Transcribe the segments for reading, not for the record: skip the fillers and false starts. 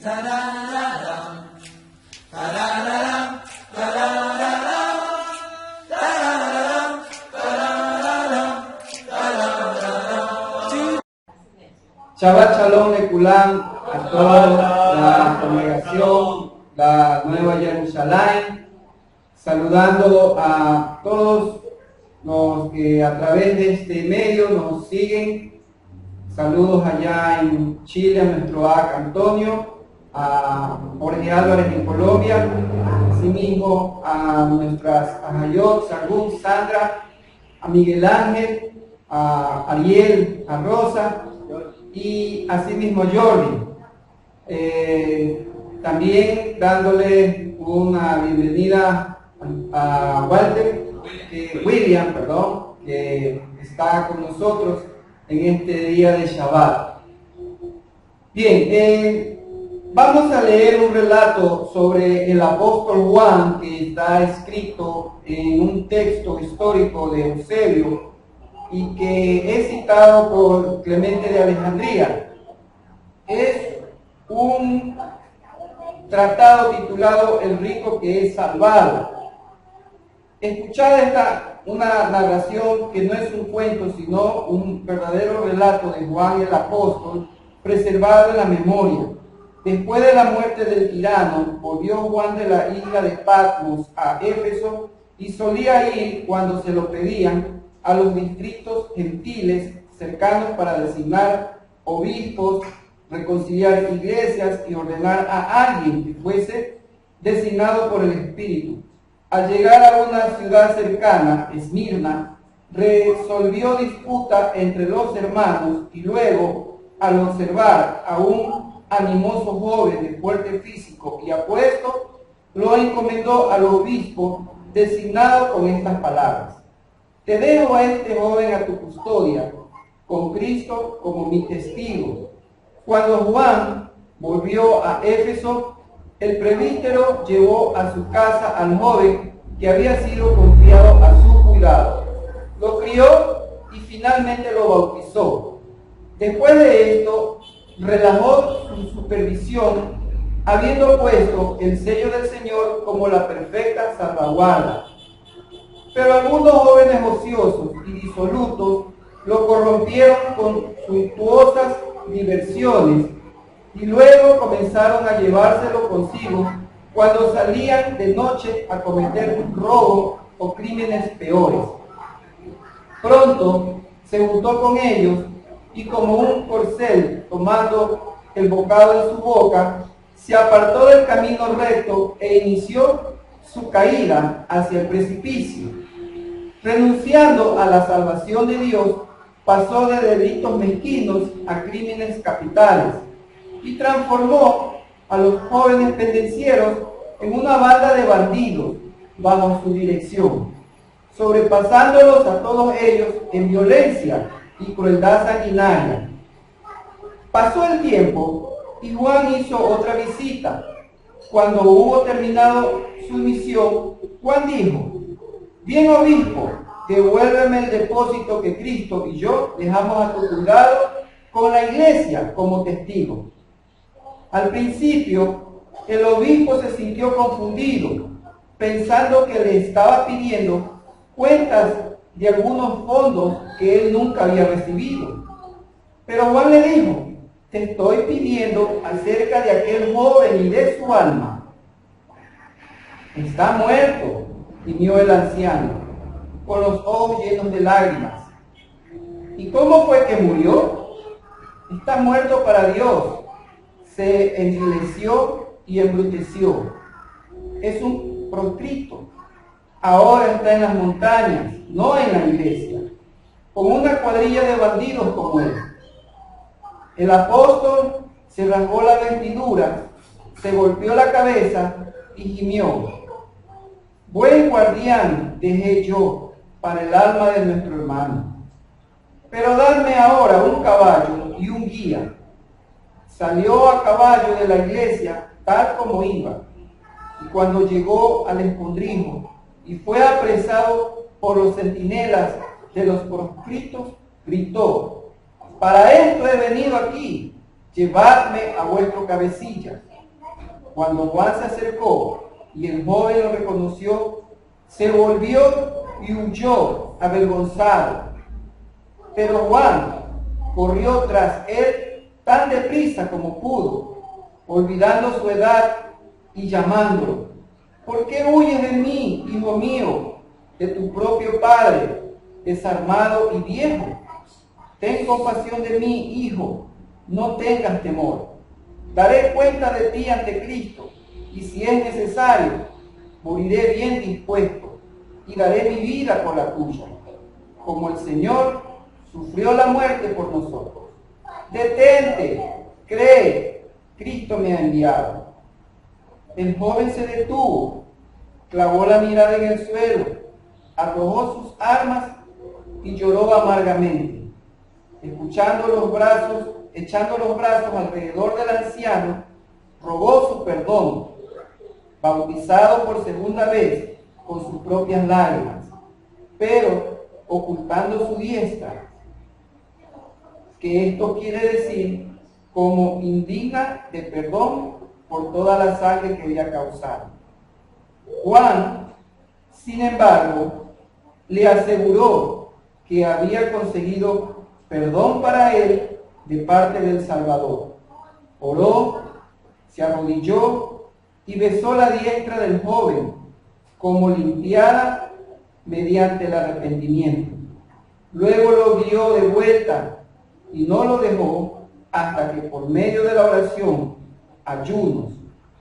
Shabbat Shalom de Kulam a toda la congregación, la Nueva Jerusalén, saludando a todos los que a través de este medio nos siguen. Saludos allá en Chile a nuestro AC Antonio, a Jorge Álvarez en Colombia, asimismo a nuestras Ajayot, Sagún, Sandra, a Miguel Ángel, a Ariel, a Rosa y asimismo Jordi. También dándole una bienvenida a William, que está con nosotros en este día de Shabbat. Bien, vamos a leer un relato sobre el apóstol Juan que está escrito en un texto histórico de Eusebio y que es citado por Clemente de Alejandría. Es un tratado titulado El rico que es salvado. Escuchad una narración que no es un cuento, sino un verdadero relato de Juan el apóstol, preservado en la memoria. Después de la muerte del tirano, volvió Juan de la isla de Patmos a Éfeso y solía ir, cuando se lo pedían, a los distritos gentiles cercanos para designar obispos, reconciliar iglesias y ordenar a alguien que fuese designado por el Espíritu. Al llegar a una ciudad cercana, Esmirna, resolvió disputa entre los hermanos y luego, al observar a un animoso joven de fuerte físico y apuesto, lo encomendó al obispo designado con estas palabras: te dejo a este joven a tu custodia, con Cristo como mi testigo. Cuando Juan volvió a Éfeso, el presbítero llevó a su casa al joven que había sido confiado a su cuidado. Lo crió y finalmente lo bautizó. Después de esto, relajó su supervisión, habiendo puesto el sello del Señor como la perfecta salvaguarda. Pero algunos jóvenes ociosos y disolutos lo corrompieron con suntuosas diversiones y luego comenzaron a llevárselo consigo cuando salían de noche a cometer un robo o crímenes peores. Pronto se juntó con ellos y como un corcel tomando el bocado en su boca, se apartó del camino recto e inició su caída hacia el precipicio. Renunciando a la salvación de Dios, pasó de delitos mezquinos a crímenes capitales y transformó a los jóvenes pendencieros en una banda de bandidos bajo su dirección, sobrepasándolos a todos ellos en violencia y crueldad sanguinaria. Pasó el tiempo y Juan hizo otra visita. Cuando hubo terminado su misión, Juan dijo: bien, obispo, devuélveme el depósito que Cristo y yo dejamos a tu cuidado con la iglesia como testigo. Al principio, el obispo se sintió confundido, pensando que le estaba pidiendo cuentas de algunos fondos que él nunca había recibido. Pero Juan le dijo: te estoy pidiendo acerca de aquel joven y de su alma. Está muerto, gimió el anciano, con los ojos llenos de lágrimas. ¿Y cómo fue que murió? Está muerto para Dios. Se envileció y embruteció. Es un proscrito. Ahora está en las montañas, no en la iglesia, con una cuadrilla de bandidos como él. El apóstol se rasgó la vestidura, se golpeó la cabeza y gimió: buen guardián dejé yo para el alma de nuestro hermano. Pero dadme ahora un caballo y un guía. Salió a caballo de la iglesia tal como iba, y cuando llegó al escondrijo y fue apresado por los centinelas de los proscritos, gritó: para esto he venido aquí, llevadme a vuestro cabecilla. Cuando Juan se acercó y el joven lo reconoció, se volvió y huyó avergonzado. Pero Juan corrió tras él tan deprisa como pudo, olvidando su edad y llamándolo. ¿Por qué huyes de mí, hijo mío, de tu propio padre, desarmado y viejo? Ten compasión de mí, hijo, no tengas temor. Daré cuenta de ti ante Cristo, y si es necesario, moriré bien dispuesto, y daré mi vida por la tuya, como el Señor sufrió la muerte por nosotros. Detente, cree, Cristo me ha enviado. El joven se detuvo, clavó la mirada en el suelo, arrojó sus armas y lloró amargamente. Echando los brazos alrededor del anciano, rogó su perdón, bautizado por segunda vez con sus propias lágrimas, pero ocultando su diestra, que esto quiere decir como indigna de perdón por toda la sangre que había causado. Juan, sin embargo, le aseguró que había conseguido perdón para él de parte del Salvador. Oró, se arrodilló y besó la diestra del joven, como limpiada mediante el arrepentimiento. Luego lo guió de vuelta y no lo dejó hasta que por medio de la oración, ayunos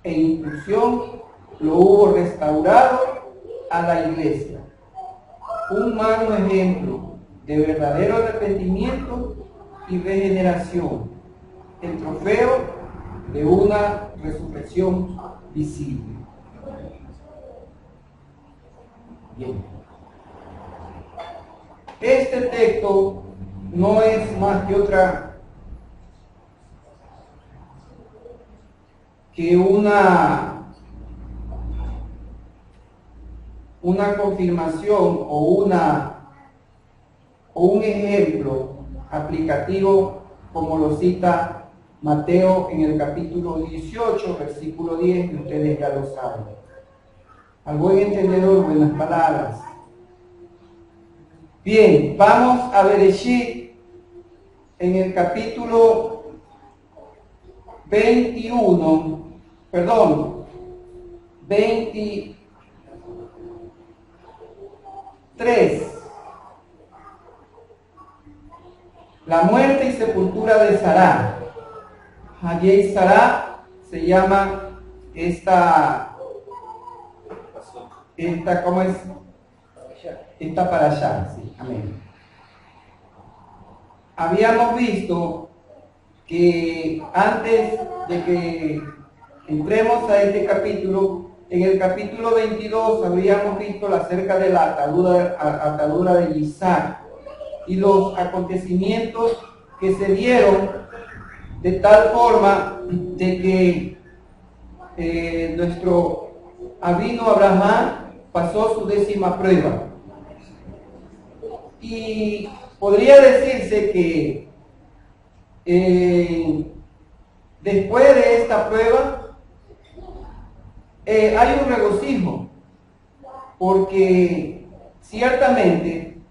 e instrucción lo hubo restaurado a la iglesia. Un magno ejemplo de verdadero arrepentimiento y regeneración, el trofeo de una resurrección visible. Bien. Este texto no es más que una confirmación o un ejemplo aplicativo, como lo cita Mateo en el capítulo 18, versículo 10, que ustedes ya lo saben. Al buen entendedor, buenas palabras. Bien, vamos a Bereshit en el capítulo 23. La muerte y sepultura de Sará. Hayei Sará se llama ¿cómo es? Esta para allá, sí, amén. Habíamos visto que antes de que entremos a este capítulo, en el capítulo 22 habíamos visto acerca de la atadura de Isaac y los acontecimientos que se dieron de tal forma de que nuestro abino Abraham pasó su 10ª prueba. Y podría decirse que después de esta prueba hay un regocijo, porque ciertamente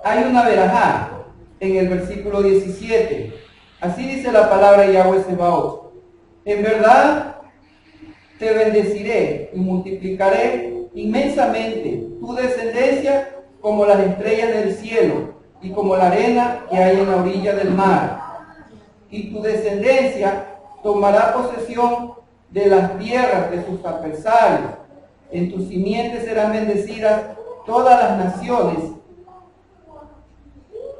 hay una verajá en el versículo 17. Así dice la palabra Yahweh Sebaot: en verdad te bendeciré y multiplicaré inmensamente tu descendencia como las estrellas del cielo y como la arena que hay en la orilla del mar. Y tu descendencia tomará posesión de las tierras de sus adversarios. En tus simientes serán bendecidas todas las naciones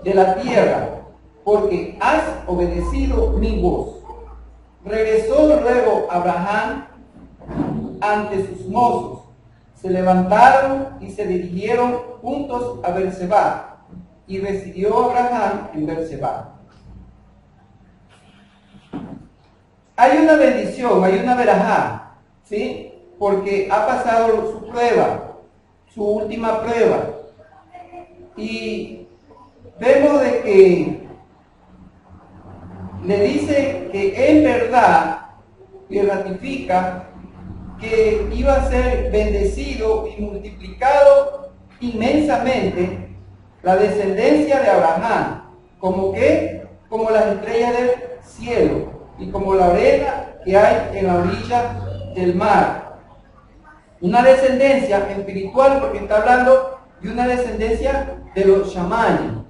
de la tierra, porque has obedecido mi voz. Regresó luego Abraham ante sus mozos. Se levantaron y se dirigieron juntos a Berseba, y residió Abraham en Berseba. Hay una bendición, hay una verajá, ¿sí? Porque ha pasado su prueba, su última prueba. Y vemos de que le dice que en verdad y ratifica que iba a ser bendecido y multiplicado inmensamente la descendencia de Abraham, como que, como las estrellas del cielo y como la arena que hay en la orilla del mar. Una descendencia espiritual, porque está hablando de una descendencia de los Shamayim.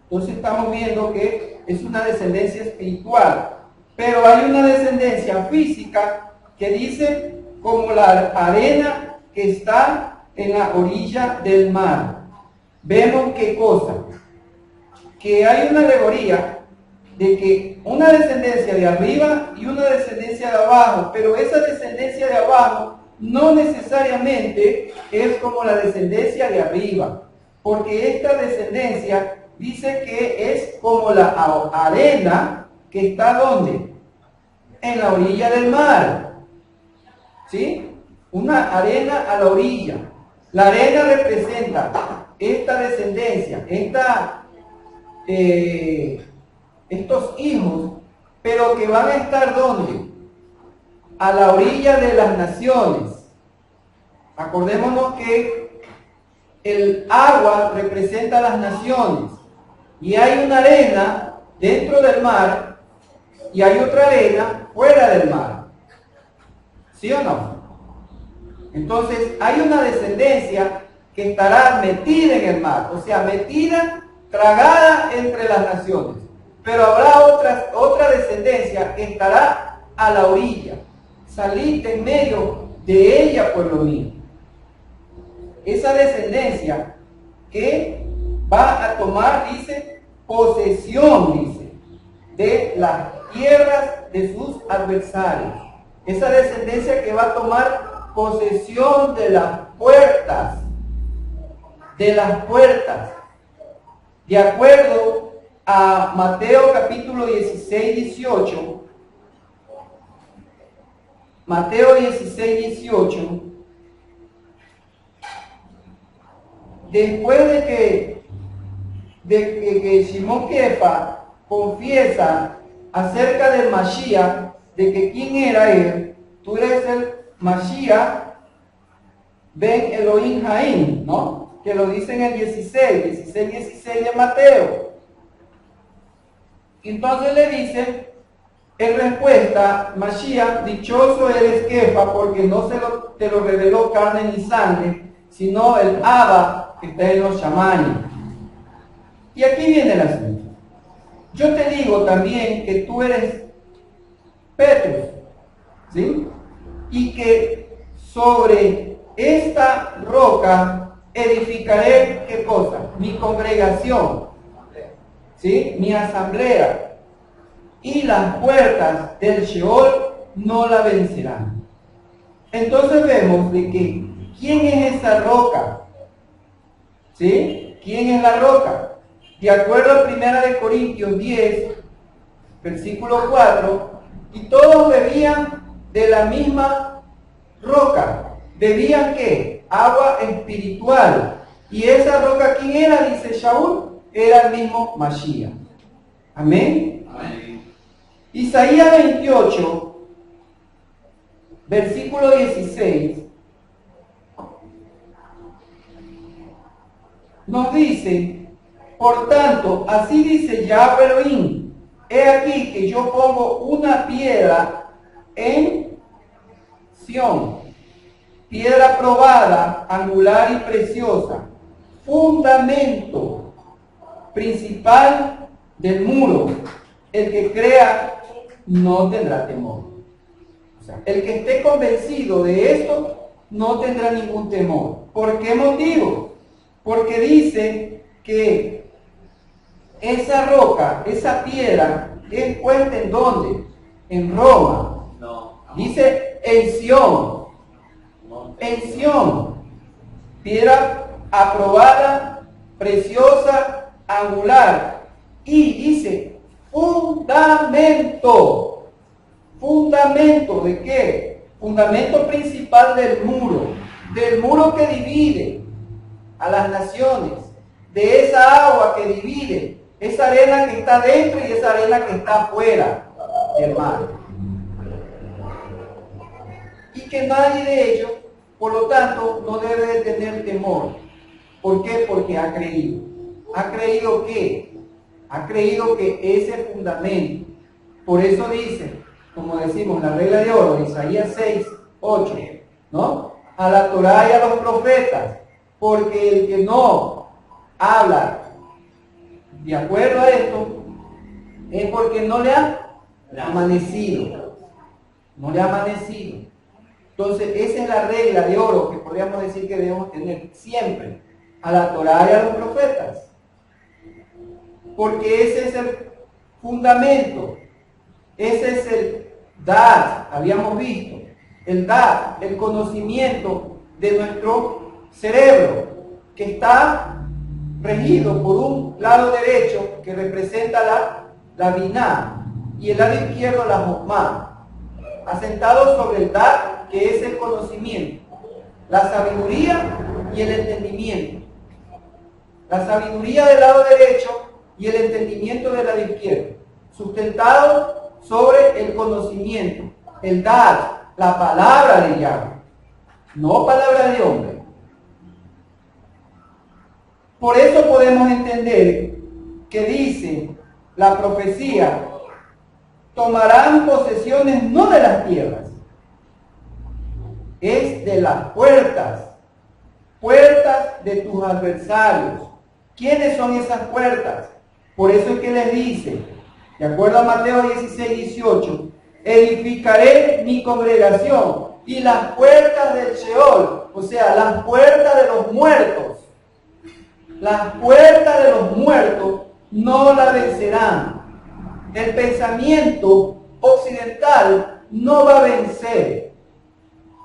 Entonces estamos viendo que es una descendencia espiritual, pero hay una descendencia física que dice como la arena que está en la orilla del mar. Vemos qué cosa, que hay una alegoría de que una descendencia de arriba y una descendencia de abajo, pero esa descendencia de abajo no necesariamente es como la descendencia de arriba, porque esta descendencia dice que es como la arena que está ¿dónde? En la orilla del mar. ¿Sí? Una arena a la orilla. La arena representa esta descendencia, estos hijos, pero que van a estar ¿dónde? A la orilla de las naciones. Acordémonos que el agua representa las naciones y hay una arena dentro del mar y hay otra arena fuera del mar. ¿Sí o no? Entonces hay una descendencia que estará metida en el mar, o sea, metida, tragada entre las naciones. Pero habrá otra descendencia que estará a la orilla. Salid en medio de ella, pueblo mío. Esa descendencia que va a tomar, dice, posesión, dice, de las tierras de sus adversarios. Esa descendencia que va a tomar posesión de las puertas. De las puertas. De acuerdo a Mateo capítulo 16, 18. Mateo 16, 18. Después de que Simón Kefa confiesa acerca del Mashiach, de que quién era él, tú eres el Mashiach ben Elohim Haim, ¿no? Que lo dice en el 16 de Mateo. Entonces le dice, en respuesta, Mashiach, dichoso eres Kefa, porque no te lo reveló carne ni sangre, sino el Abba que está en los Shamayim. Y aquí viene el asunto. Yo te digo también que tú eres Petrus, ¿sí? Y que sobre esta roca edificaré, ¿qué cosa? Mi congregación, ¿sí? Mi asamblea. Y las puertas del Sheol no la vencerán. Entonces vemos de que, ¿quién es esa roca? ¿Sí? ¿Quién es la roca? De acuerdo a 1 Corintios 10, versículo 4, y todos bebían de la misma roca. ¿Bebían qué? Agua espiritual. ¿Y esa roca quién era? Dice Shaul, era el mismo Mashiach. Amén. Amén. Isaías 28, versículo 16, nos dice, por tanto, así dice Yahweh Elohim, he aquí que yo pongo una piedra en Sión, piedra probada, angular y preciosa, fundamento principal del muro. El que crea no tendrá temor. O sea, el que esté convencido de esto no tendrá ningún temor. ¿Por qué motivo? Porque dice que esa roca, esa piedra, es puesta ¿en dónde? En Roma. Dice en Sión. En Sión. Piedra aprobada, preciosa, angular. Y dice fundamento. ¿Fundamento de qué? Fundamento principal del muro que divide a las naciones, de esa agua que divide, esa arena que está dentro y esa arena que está afuera del mar. que nadie de ellos, por lo tanto, no debe de tener temor. ¿Por qué? Porque ha creído. ¿Ha creído qué? Ha creído que ese fundamento. Por eso dice, como decimos, la regla de oro de Isaías 6, 8, ¿no? A la Torá y a los profetas, porque el que no habla de acuerdo a esto es porque no le ha amanecido. No le ha amanecido. Entonces, esa es la regla de oro que podríamos decir que debemos tener siempre, a la Torá y a los profetas. Porque ese es el fundamento, ese es el dar, habíamos visto, el dar, el conocimiento de nuestro cerebro, que está regido por un lado derecho que representa la biná y el lado izquierdo la jokmá, asentado sobre el dar, que es el conocimiento, la sabiduría y el entendimiento. La sabiduría del lado derecho y el entendimiento del lado izquierdo, sustentado sobre el conocimiento, el dar, la palabra de Yahweh, no palabra de hombre. Por eso podemos entender que dice la profecía, tomarán posesiones no de las tierras, es de las puertas de tus adversarios. ¿Quiénes son esas puertas? Por eso es que les dice, de acuerdo a Mateo 16, 18, edificaré mi congregación y las puertas del Sheol, o sea, las puertas de los muertos, las puertas de los muertos no la vencerán. El pensamiento occidental no va a vencer.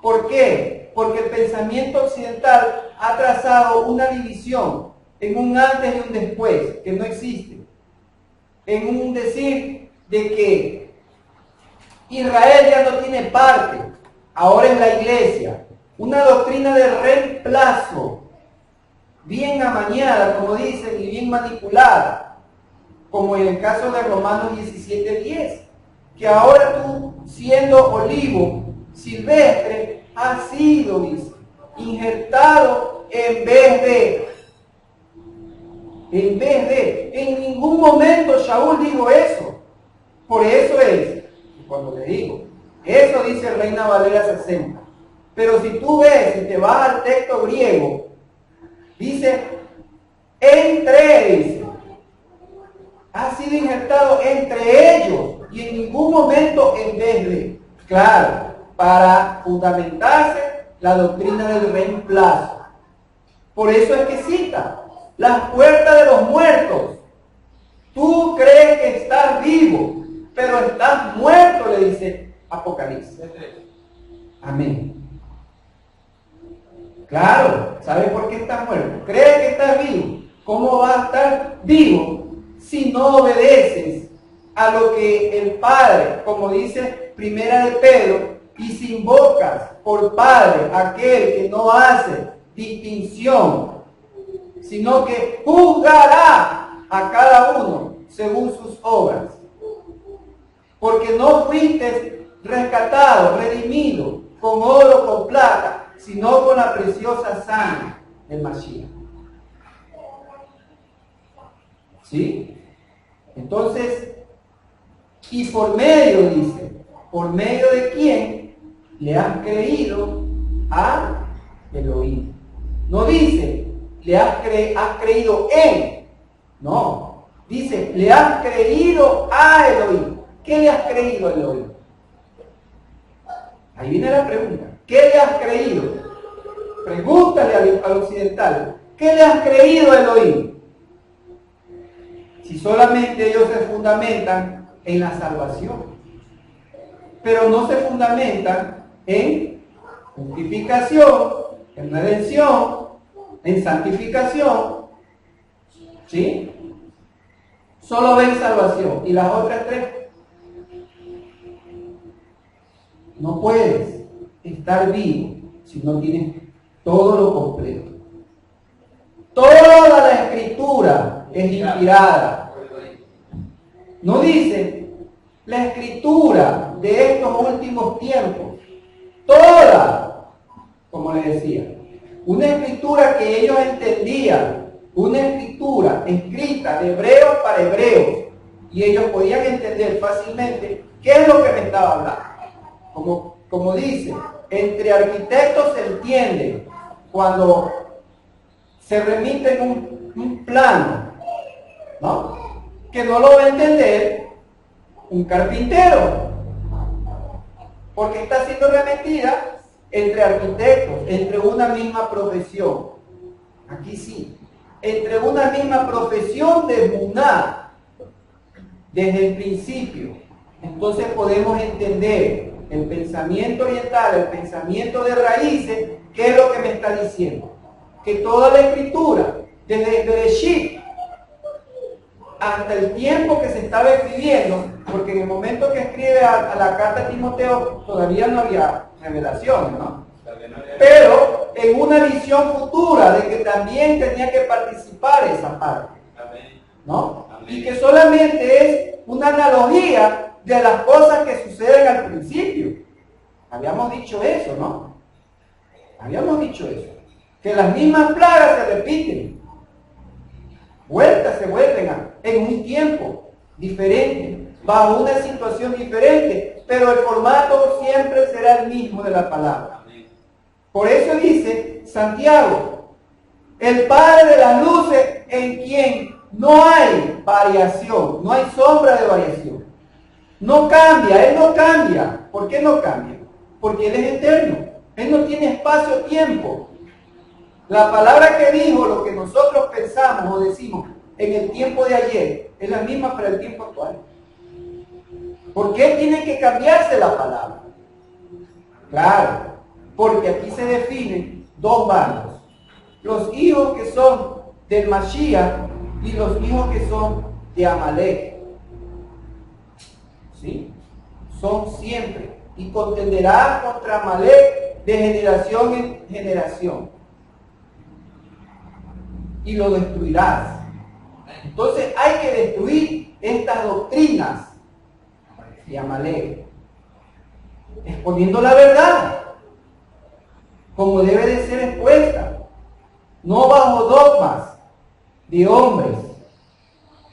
¿Por qué? Porque el pensamiento occidental ha trazado una división en un antes y un después, que no existe. En un decir de que Israel ya no tiene parte, ahora es la iglesia. Una doctrina de reemplazo, bien amañada, como dicen, y bien manipulada, como en el caso de Romanos 17:10, que ahora tú, siendo olivo silvestre, has sido, dice, injertado en vez de, en ningún momento Shaul dijo eso. Por eso es, cuando le digo, eso dice Reina Valera 60. Pero si tú ves, si te vas al texto griego, dice, dice, ha sido injertado entre ellos y en ningún momento en vez de. Claro, para fundamentarse la doctrina del reemplazo. Por eso es que cita las puertas de los muertos. Tú crees que estás vivo, pero estás muerto, le dice Apocalipsis. Amén. Claro, ¿sabe por qué estás muerto? ¿Crees que estás vivo? ¿Cómo vas a estar vivo si no obedeces a lo que el Padre, como dice Primera de Pedro, y si invocas por Padre aquel que no hace distinción, sino que juzgará a cada uno según sus obras? Porque no fuiste rescatado, redimido con oro, con plata, sino con la preciosa sangre del Mashiach. ¿Sí? Entonces, y por medio, dice, ¿por medio de quién le has creído a Elohim? No dice, has creído en. No, dice, le has creído a Elohim. ¿Qué le has creído a Elohim? Ahí viene la pregunta. ¿Qué le has creído? Pregúntale al occidental. ¿Qué le has creído a Elohim? Si solamente ellos se fundamentan en la salvación, pero no se fundamentan en justificación, en redención, en santificación, ¿sí? Solo ven salvación. ¿Y las otras tres? No puedes estar vivo si no tienes todo lo completo. Toda la escritura es inspirada. No dice la escritura de estos últimos tiempos. toda, como les decía, una escritura que ellos entendían, una escritura escrita de hebreos para hebreos, y ellos podían entender fácilmente qué es lo que me estaba hablando. Como dice, entre arquitectos se entiende cuando se remite un plano, ¿no? Que no lo va a entender un carpintero, porque está siendo remitida entre arquitectos, entre una misma profesión. Aquí sí, entre una misma profesión de Muná, desde el principio. Entonces podemos entender el pensamiento oriental, el pensamiento de raíces. ¿Qué es lo que me está diciendo? Que toda la escritura, desde Bereshit hasta el tiempo que se estaba escribiendo, porque en el momento que escribe a la carta de Timoteo todavía no había revelaciones, ¿no? Pero en una visión futura de que también tenía que participar esa parte, ¿no? Y que solamente es una analogía de las cosas que suceden al principio. Habíamos dicho eso, ¿no? Habíamos dicho eso. Que las mismas plagas se repiten. Vueltas se vuelven en un tiempo diferente, bajo una situación diferente, pero el formato siempre será el mismo de la palabra. Por eso dice Santiago, el Padre de las luces, en quien no hay variación, no hay sombra de variación. No cambia, Él no cambia. ¿Por qué no cambia? Porque Él es eterno. Él no tiene espacio-tiempo. La palabra que dijo, lo que nosotros pensamos o decimos en el tiempo de ayer, es la misma para el tiempo actual. ¿Por qué tiene que cambiarse la palabra? Claro, porque aquí se definen dos bandos. Los hijos que son del Mashiach y los hijos que son de Amalek. ¿Sí? Son siempre. Y contenderá contra Amalek de generación en generación. Y lo destruirás. Entonces hay que destruir estas doctrinas de Amalek, exponiendo la verdad como debe de ser expuesta, no bajo dogmas de hombres,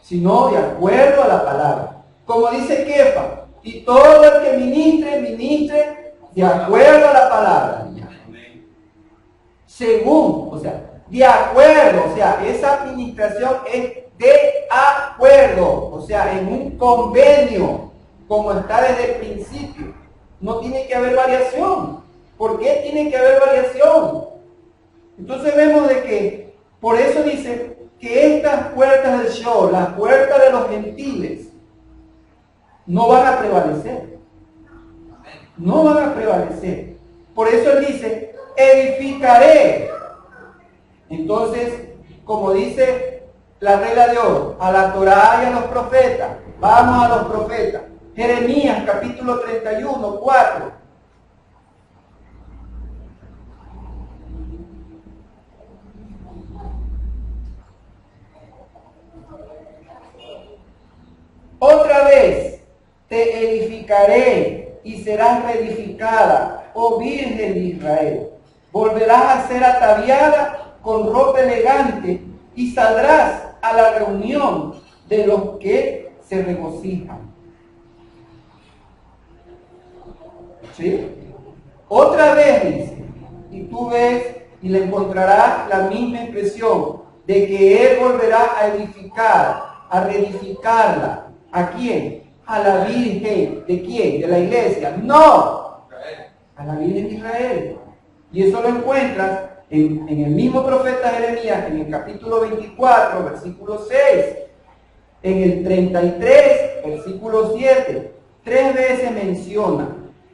sino de acuerdo a la palabra. Como dice Kefa, y todo el que ministre, ministre de acuerdo a la palabra. Según, o sea, de acuerdo, o sea, esa administración es de acuerdo, o sea, en un convenio, como está desde el principio. No tiene que haber variación. ¿Por qué tiene que haber variación? Entonces vemos de que, por eso dice que estas puertas del Sheol, las puertas de los gentiles, no van a prevalecer. No van a prevalecer. Por eso él dice, edificaré. Entonces, como dice la regla de oro, a la Torá y a los profetas, vamos a los profetas. Jeremías capítulo 31, 4. Otra vez te edificaré y serás reedificada, oh Virgen de Israel. Volverás a ser ataviada con ropa elegante y saldrás a la reunión de los que se regocijan. ¿Sí? Otra vez dice, y tú ves y le encontrarás la misma expresión de que Él volverá a edificar, a reedificarla. ¿A quién? A la Virgen. ¿De quién? ¿De la iglesia? No, a la Virgen de Israel. Y eso lo encuentras en el mismo profeta Jeremías, en el capítulo 24, versículo 6, en el 33, versículo 7, 3 veces menciona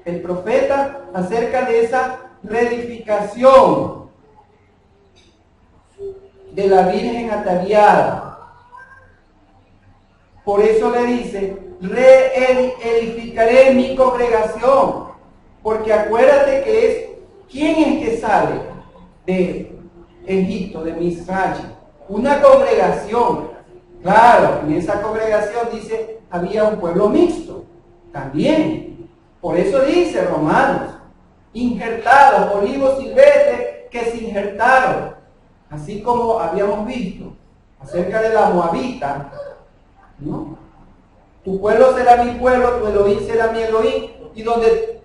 el profeta acerca de esa reedificación de la Virgen ataviada. Por eso le dice, reedificaré mi congregación, porque acuérdate que es, ¿quién es que sale de Egipto, de Misraim? Una congregación. Claro, en esa congregación dice, había un pueblo mixto, también. Por eso dice Romanos, injertados, olivos silvestres que se injertaron, así como habíamos visto acerca de la moabita, ¿no? Tu pueblo será mi pueblo, tu Elohim será mi Elohim, y donde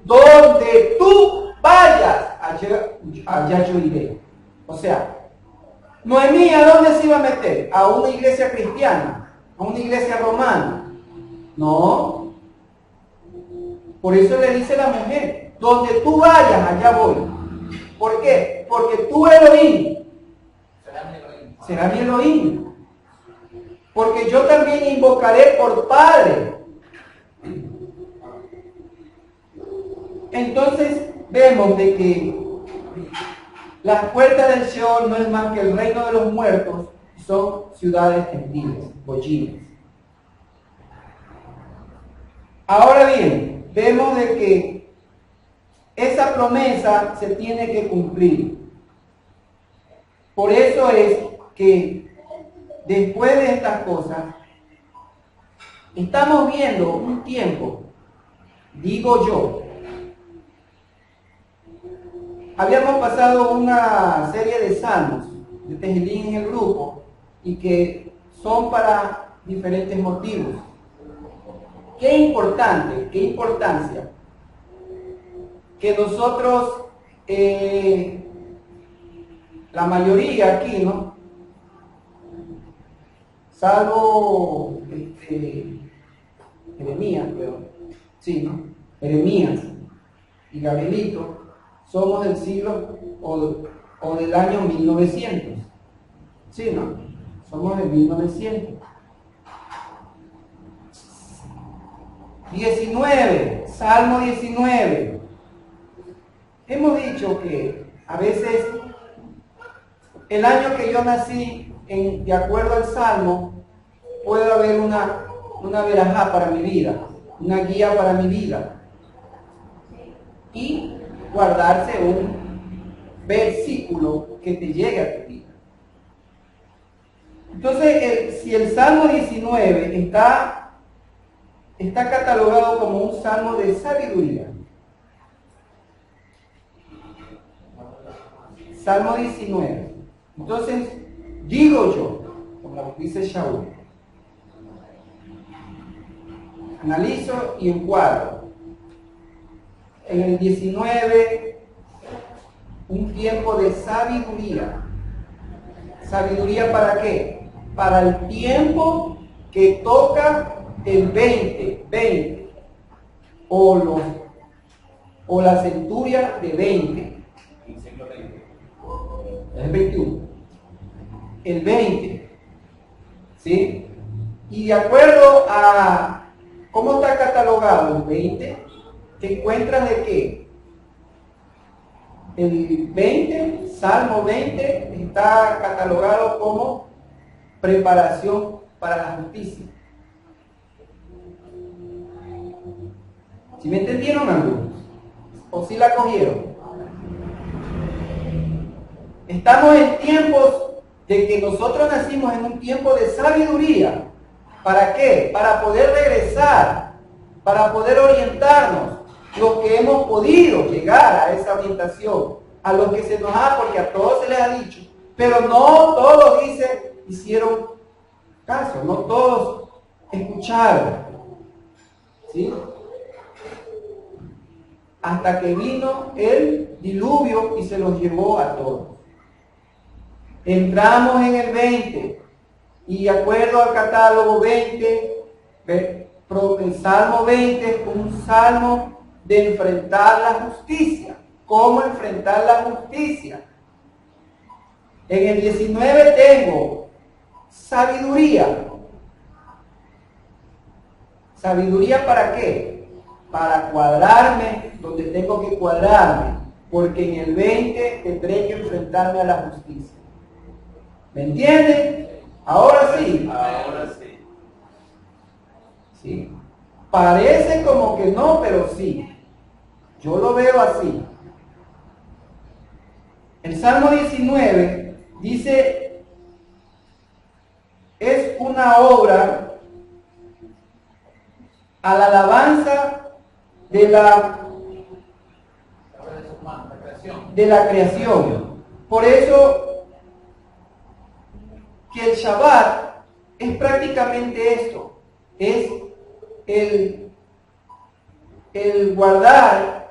tú vayas, allá yo iré. O sea, Noemí, ¿a dónde se iba a meter? ¿A una iglesia cristiana? ¿A una iglesia romana? No. Por eso le dice la mujer, donde tú vayas, allá voy. ¿Por qué? Porque tu Elohim será mi Elohim. Porque yo también invocaré por Padre. Entonces vemos de que las puertas del Sheol no es más que el reino de los muertos, son ciudades gentiles, bollines. Ahora bien, vemos de que esa promesa se tiene que cumplir. Por eso es que después de estas cosas, estamos viendo un tiempo, digo yo, habíamos pasado una serie de salmos de Tejilín en el grupo y que son para diferentes motivos. Qué importante, qué importancia que nosotros, la mayoría aquí, ¿no? Salvo Jeremías, pero sí, ¿no? Jeremías y Gabrielito somos del siglo o del año 1900. Sí, ¿no? Somos del 1900. 19, Salmo 19. Hemos dicho que a veces el año que yo nací, de acuerdo al Salmo, puede haber una verajá para mi vida, una guía para mi vida. Y guardarse un versículo que te llegue a tu vida. Entonces, si el Salmo 19 está catalogado como un salmo de sabiduría, Salmo 19, entonces digo yo, como dice Shaul, analizo y encuadro. En el 19, un tiempo de sabiduría. ¿Sabiduría para qué? Para el tiempo que toca el 20, o la centuria de 20. Es 21. El 20. ¿Sí? Y de acuerdo a cómo está catalogado el 20, te encuentras de que el 20, Salmo 20, está catalogado como preparación para la justicia. ¿Sí me entendieron algunos? ¿O sí la cogieron? Estamos en tiempos de que nosotros nacimos en un tiempo de sabiduría. ¿Para qué? Para poder regresar, para poder orientarnos. Los que hemos podido llegar a esa orientación, a los que se nos ha, porque a todos se les ha dicho, pero no todos hicieron caso, no todos escucharon, ¿sí? Hasta que vino el diluvio y se los llevó a todos. Entramos en el 20 y de acuerdo al catálogo 20, el Salmo 20 es un salmo de enfrentar la justicia. ¿Cómo enfrentar la justicia? En el 19 tengo sabiduría. ¿Sabiduría para qué? Para cuadrarme donde tengo que cuadrarme, porque en el 20 tendré que enfrentarme a la justicia. ¿Me entienden? Ahora sí. Ahora sí. ¿Sí? Parece como que no, pero sí. Yo lo veo así. El Salmo 19 dice, es una obra a la alabanza de la de la creación. Por eso que el Shabbat es prácticamente esto, es el guardar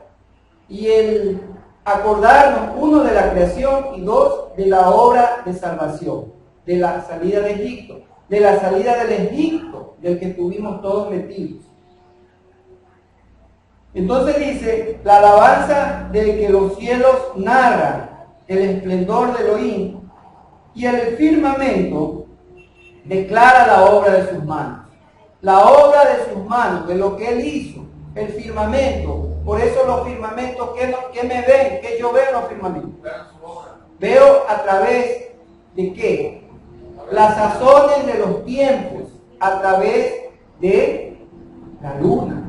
y el acordarnos, uno, de la creación y dos, de la obra de salvación, de la salida de Egipto, de la salida del Egipto del que estuvimos todos metidos. Entonces dice, la alabanza del que los cielos narran el esplendor de Elohim y el firmamento declara la obra de sus manos. La obra de sus manos, de lo que él hizo, el firmamento. Por eso los firmamentos, ¿qué me ven? ¿Qué yo veo en los firmamentos? Veo a través de ¿qué? Las sazones de los tiempos, a través de la luna.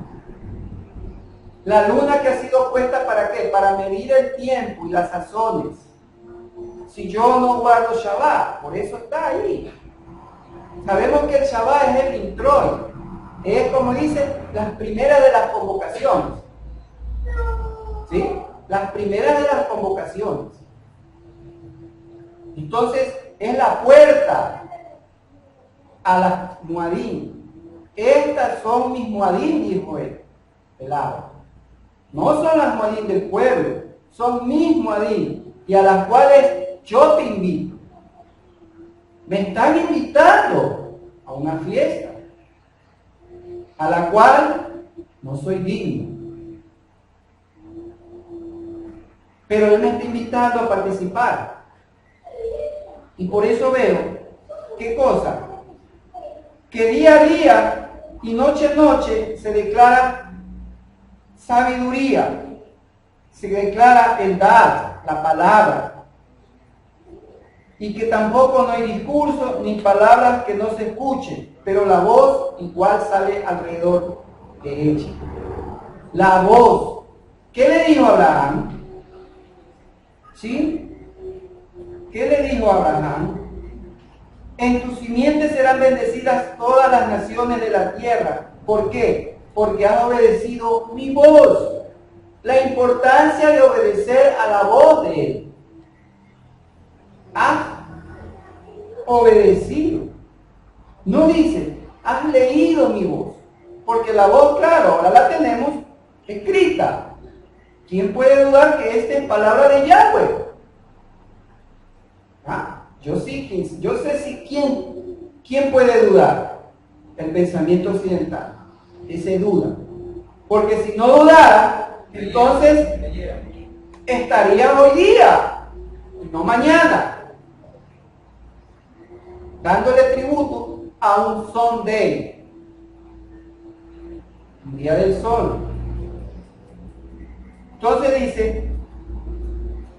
La luna que ha sido puesta ¿para qué? Para medir el tiempo y las sazones. Si yo no guardo Shabbat, por eso está ahí. Sabemos que el Shabbat es el introit. Es, como dicen, las primeras de las convocaciones. ¿Sí? Las primeras de las convocaciones. Entonces, es la puerta a las Muadim. Estas son mis Muadim, dijo él, el agua. No son las Muadim del pueblo, son mis Muadim, y a las cuales yo te invito. Me están invitando a una fiesta, a la cual no soy digno. Pero él me está invitando a participar. Y por eso veo, ¿qué cosa? Que día a día y noche a noche se declara sabiduría, se declara el dar, la palabra. Y que tampoco no hay discurso ni palabras que no se escuchen, pero la voz igual sale alrededor de ella. La voz. ¿Qué le dijo Abraham? ¿Sí? ¿Qué le dijo Abraham? En tu simiente serán bendecidas todas las naciones de la tierra. ¿Por qué? Porque has obedecido mi voz. La importancia de obedecer a la voz de él. Has obedecido. No dice, has leído mi voz. Porque la voz, claro, ahora la tenemos escrita. ¿Quién puede dudar que esta es palabra de Yahweh? Yo sé si quién puede dudar. El pensamiento occidental. Ese duda. Porque si no dudara, entonces estaría hoy día, no mañana, dándole tributo a un Sunday, un día del sol. Entonces dice,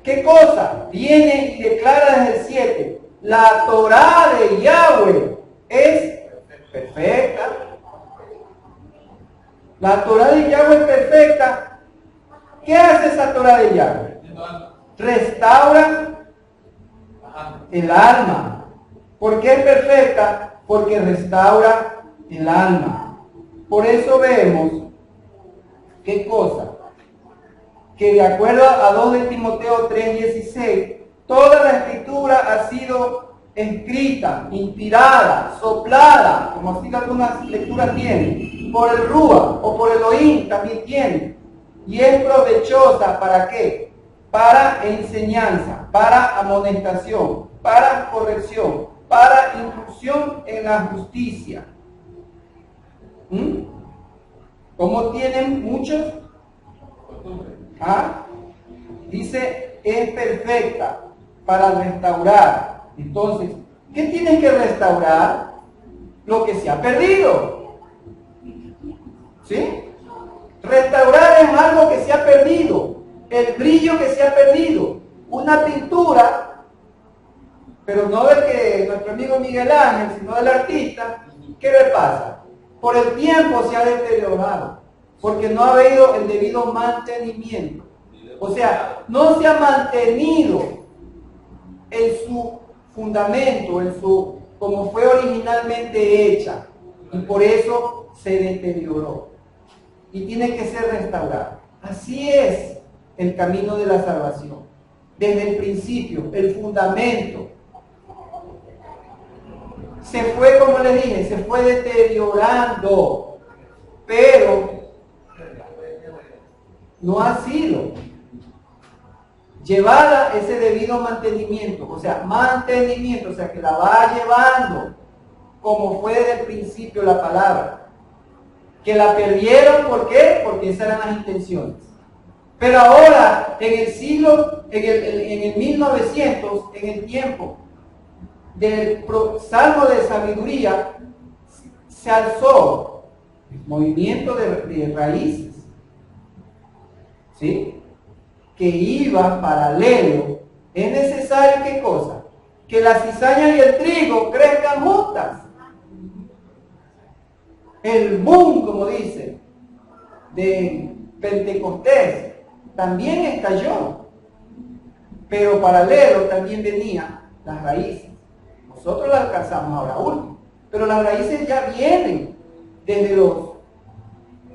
¿qué cosa? Viene y declara desde el 7, la Torá de Yahweh es perfecta. La Torá de Yahweh es perfecta. ¿Qué hace esa Torá de Yahweh? Restaura el alma. ¿Por qué es perfecta? Porque restaura el alma. Por eso vemos, ¿qué cosa? Que de acuerdo a 2 de Timoteo 3:16, toda la escritura ha sido escrita, inspirada, soplada, como así algunas lecturas tienen, por el Rúa o por Elohim también tiene. Y es provechosa, ¿para qué? Para enseñanza, para amonestación, para corrección, para instrucción en la justicia. ¿Cómo tienen muchos? Dice, es perfecta para restaurar. Entonces, ¿qué tienes que restaurar? Lo que se ha perdido. ¿Sí? Restaurar es algo que se ha perdido. El brillo que se ha perdido. Una pintura, pero no del que nuestro amigo Miguel Ángel, sino del artista. ¿Qué le pasa? Por el tiempo se ha deteriorado. Porque no ha habido el debido mantenimiento. O sea, no se ha mantenido en su fundamento, en su como fue originalmente hecha. Y por eso se deterioró. Y tiene que ser restaurado. Así es el camino de la salvación. desde el principio, el fundamento. Se fue, como les dije, se fue deteriorando, pero no ha sido llevada ese debido mantenimiento, o sea, que la va llevando como fue desde el principio la palabra. Que la perdieron, ¿por qué? Porque esas eran las intenciones. Pero ahora, en el siglo, en el 1900, en el tiempo del Salmo de Sabiduría, se alzó el movimiento de raíces, ¿sí? Que iba paralelo. Es necesario, ¿qué cosa? Que la cizaña y el trigo crezcan juntas. El boom, como dice, de Pentecostés también estalló, pero paralelo también venían las raíces. Nosotros las alcanzamos ahora último, pero las raíces ya vienen desde los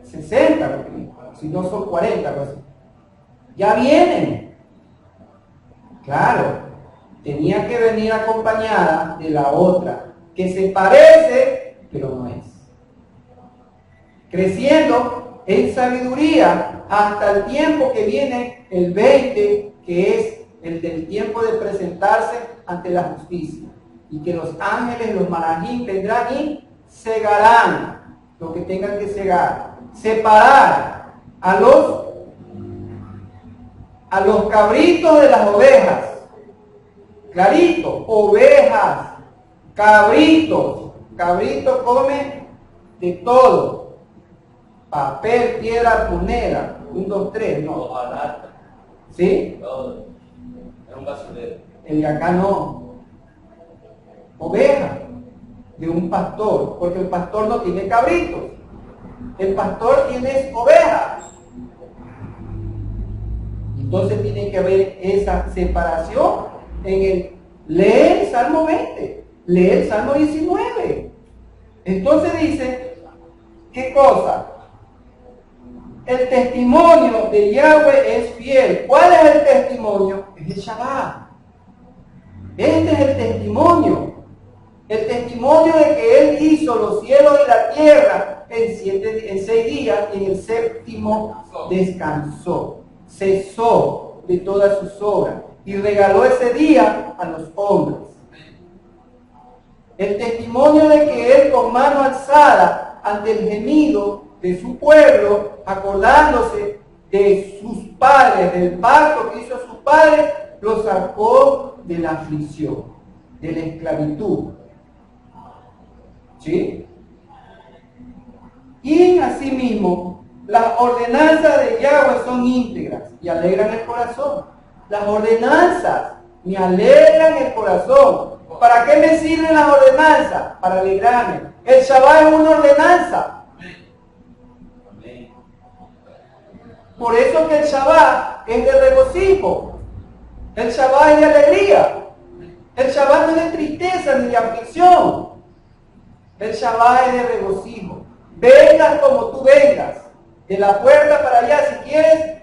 60, si no son 40, algo así. Ya vienen. Claro, tenía que venir acompañada de la otra, que se parece, pero no es. Creciendo en sabiduría hasta el tiempo que viene el 20, que es el del tiempo de presentarse ante la justicia. Y que los ángeles, los malajim, vendrán y cegarán lo que tengan que cegar. Separar a los cabritos de las ovejas. Clarito, ovejas, cabritos. Cabrito come de todo. Papel, piedra, moneda. 1, 2, 3, no. ¿Sí? Es un basurero. El de acá no. Oveja de un pastor, porque el pastor no tiene cabritos. El pastor tiene ovejas. Entonces tiene que haber esa separación lee el Salmo 20, lee el Salmo 19. Entonces dice, ¿qué cosa? El testimonio de Yahweh es fiel. ¿Cuál es el testimonio? Es el Shabbat. Este es el testimonio. El testimonio de que Él hizo los cielos y la tierra en 6 días y en el séptimo descansó. Cesó de todas sus obras y regaló ese día a los hombres. El testimonio de que Él con mano alzada ante el gemido de su pueblo, acordándose de sus padres, del pacto que hizo a sus padres, los sacó de la aflicción, de la esclavitud. ¿Sí? Y asimismo, las ordenanzas de Yahweh son íntegras y alegran el corazón. Las ordenanzas me alegran el corazón. ¿Para qué me sirven las ordenanzas? Para alegrarme. El Shabbat es una ordenanza. Por eso que el Shabbat es de regocijo. El Shabbat es de alegría. El Shabbat no es de tristeza ni de aflicción. El Shabbat es de regocijo. Vengas como tú vengas. De la puerta para allá, si quieres,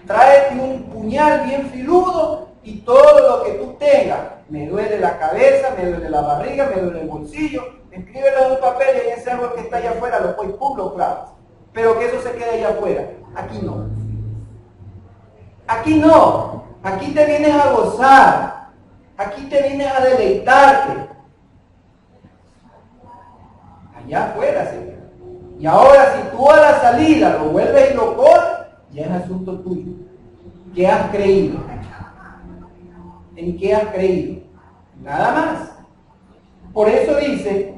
tráete un puñal bien filudo y todo lo que tú tengas. Me duele la cabeza, me duele la barriga, me duele el bolsillo. Escríbelo en un papel y en ese árbol que está allá afuera lo puedes lo clavas. Pero que eso se quede allá afuera. Aquí no. Aquí no. Aquí te vienes a gozar. Aquí te vienes a deleitarte. Allá afuera se queda. Y ahora si tú a la salida lo vuelves y lo pones, ya es asunto tuyo. ¿Qué has creído? ¿En qué has creído? Nada más. Por eso dice,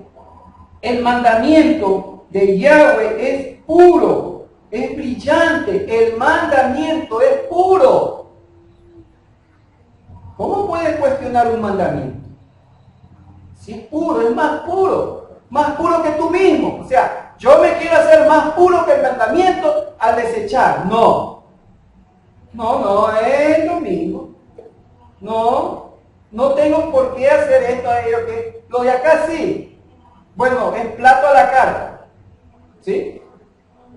el mandamiento de Yahweh es puro, es brillante, el mandamiento es puro. ¿Cómo puedes cuestionar un mandamiento? Si es puro, es más puro que tú mismo. O sea, yo me quiero hacer más puro que el mandamiento al desechar. No, es lo mismo. No tengo por qué hacer esto, que lo de acá sí. Bueno, es plato a la carta. ¿Sí?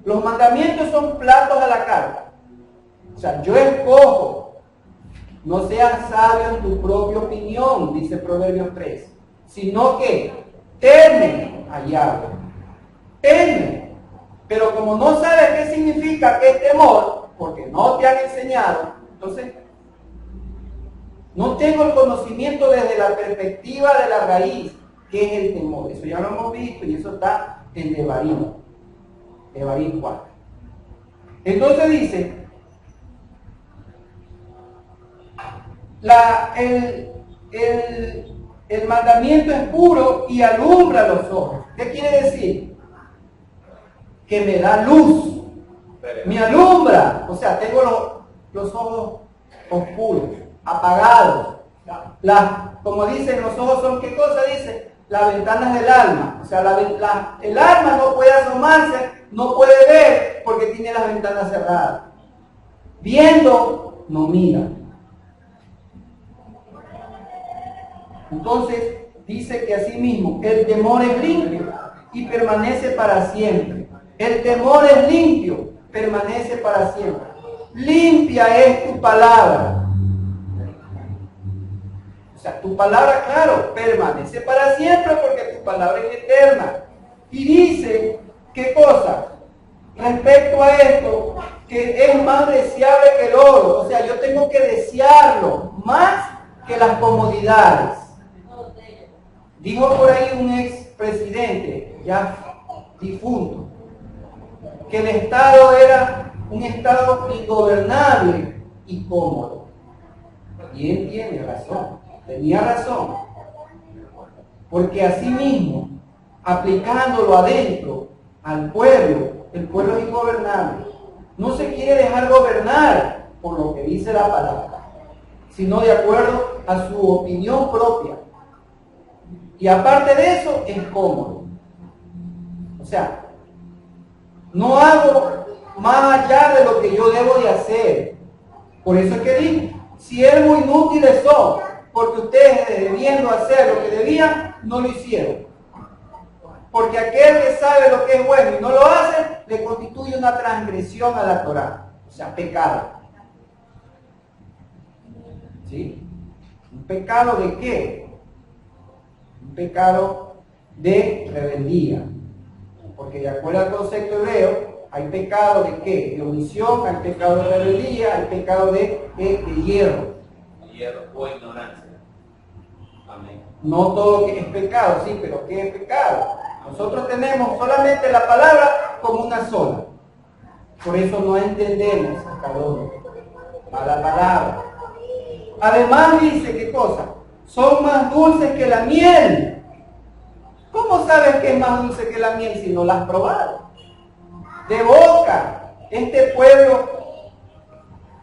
Los mandamientos son platos a la carta. O sea, yo escojo No seas sabio en tu propia opinión, dice Proverbios 3, sino que teme a Yahweh. Teme. Pero como no sabes qué significa qué es temor, porque no te han enseñado, entonces no tengo el conocimiento desde la perspectiva de la raíz, que es el temor. Eso ya lo hemos visto y eso está en Devarim 4. Entonces dice, el mandamiento es puro y alumbra los ojos. ¿Qué quiere decir? Que me da luz, me alumbra. O sea, tengo los ojos oscuros, apagados. Como dicen, los ojos son, ¿qué cosa dice? Las ventanas del alma. O sea, el alma no puede asomarse, no puede ver porque tiene las ventanas cerradas. Viendo, no mira. Entonces, dice que asimismo, el temor es limpio y permanece para siempre. El temor es limpio, permanece para siempre. Limpia es tu palabra. O sea, tu palabra, claro, permanece para siempre porque tu palabra es eterna. Y dice, ¿qué cosa? Respecto a esto, que es más deseable que el oro. O sea, yo tengo que desearlo más que las comodidades. Dijo por ahí un expresidente, ya difunto, que el Estado era un Estado ingobernable y cómodo. Y él tiene razón, tenía razón. Porque así mismo, aplicándolo adentro al pueblo, el pueblo es ingobernable. No se quiere dejar gobernar por lo que dice la palabra, sino de acuerdo a su opinión propia. Y aparte de eso, es cómodo. O sea, no hago más allá de lo que yo debo de hacer. Por eso es que digo, siervos inútiles son, porque ustedes debiendo hacer lo que debían, no lo hicieron. Porque aquel que sabe lo que es bueno y no lo hace, le constituye una transgresión a la Torá. O sea, pecado. ¿Sí? ¿Un pecado de qué? Un pecado de rebeldía. Porque de acuerdo al concepto hebreo, hay pecado de qué? De omisión, hay pecado de rebeldía, hay pecado de hierro. Hierro o ignorancia. Amén. No todo es pecado, sí, pero ¿qué es pecado? Nosotros tenemos solamente la palabra como una sola. Por eso no entendemos a cada uno a la palabra. Además dice, ¿qué cosa? Son más dulces que la miel. ¿Cómo sabes que es más dulce que la miel si no la has probado? De boca, este pueblo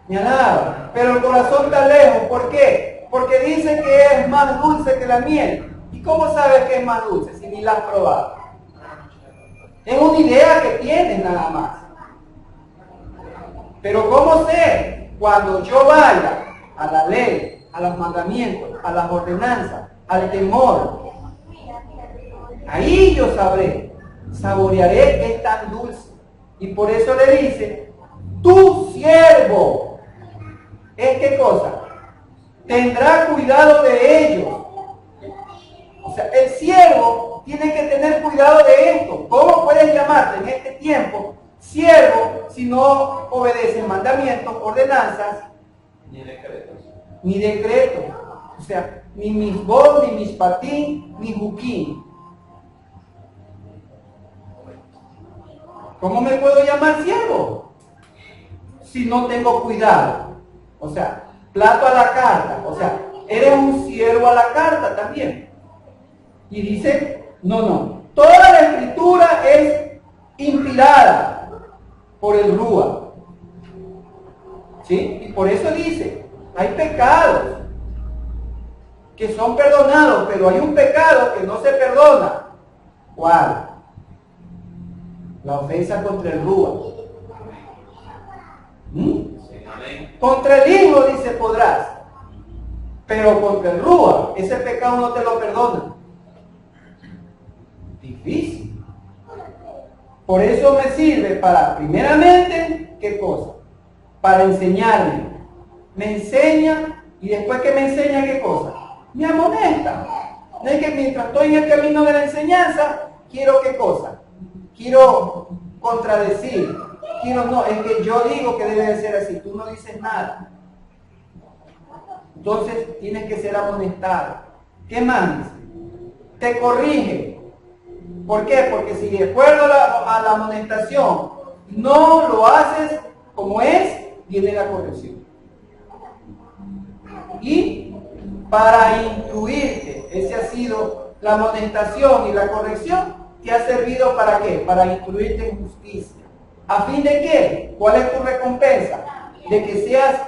me alaba, pero el corazón está lejos. ¿Por qué? Porque dice que es más dulce que la miel. ¿Y cómo sabes que es más dulce si ni la has probado? Es una idea que tienes nada más. Pero ¿cómo sé? Cuando yo vaya a la ley, a los mandamientos, a las ordenanzas, al temor, ahí yo sabré, saborearé que es tan dulce. Y por eso le dice, tu siervo, ¿es qué cosa? Tendrá cuidado de ellos. O sea, el siervo tiene que tener cuidado de esto. ¿Cómo puedes llamarte en este tiempo siervo si no obedeces mandamientos, ordenanzas, ni decretos? Ni decretos. O sea, ni misbod, ni mispatín, ni juquín. ¿Cómo me puedo llamar siervo si no tengo cuidado? O sea, plato a la carta. O sea, eres un siervo a la carta también. Y dice, no. Toda la escritura es inspirada por el Rúa. ¿Sí? Y por eso dice, hay pecados que son perdonados, pero hay un pecado que no se perdona. ¿Cuál? La ofensa contra el Rúa. Contra el Hijo, dice, podrás. Pero contra el Rúa, ese pecado no te lo perdona. Difícil. Por eso me sirve para, primeramente, ¿qué cosa? Para enseñarme. Me enseña Y después que me enseña, ¿qué cosa? Me amonesta. No es que mientras estoy en el camino de la enseñanza, quiero ¿qué cosa? Quiero contradecir. No, es que yo digo que debe de ser así, tú no dices nada. Entonces tienes que ser amonestado. ¿Qué más dice? Te corrige. ¿Por qué? Porque si de acuerdo a la amonestación no lo haces como es, viene la corrección. Y para instruirte, esa ha sido la amonestación y la corrección, te ha servido ¿para qué? Para instruirte en justicia. ¿A fin de qué? ¿Cuál es tu recompensa? De que seas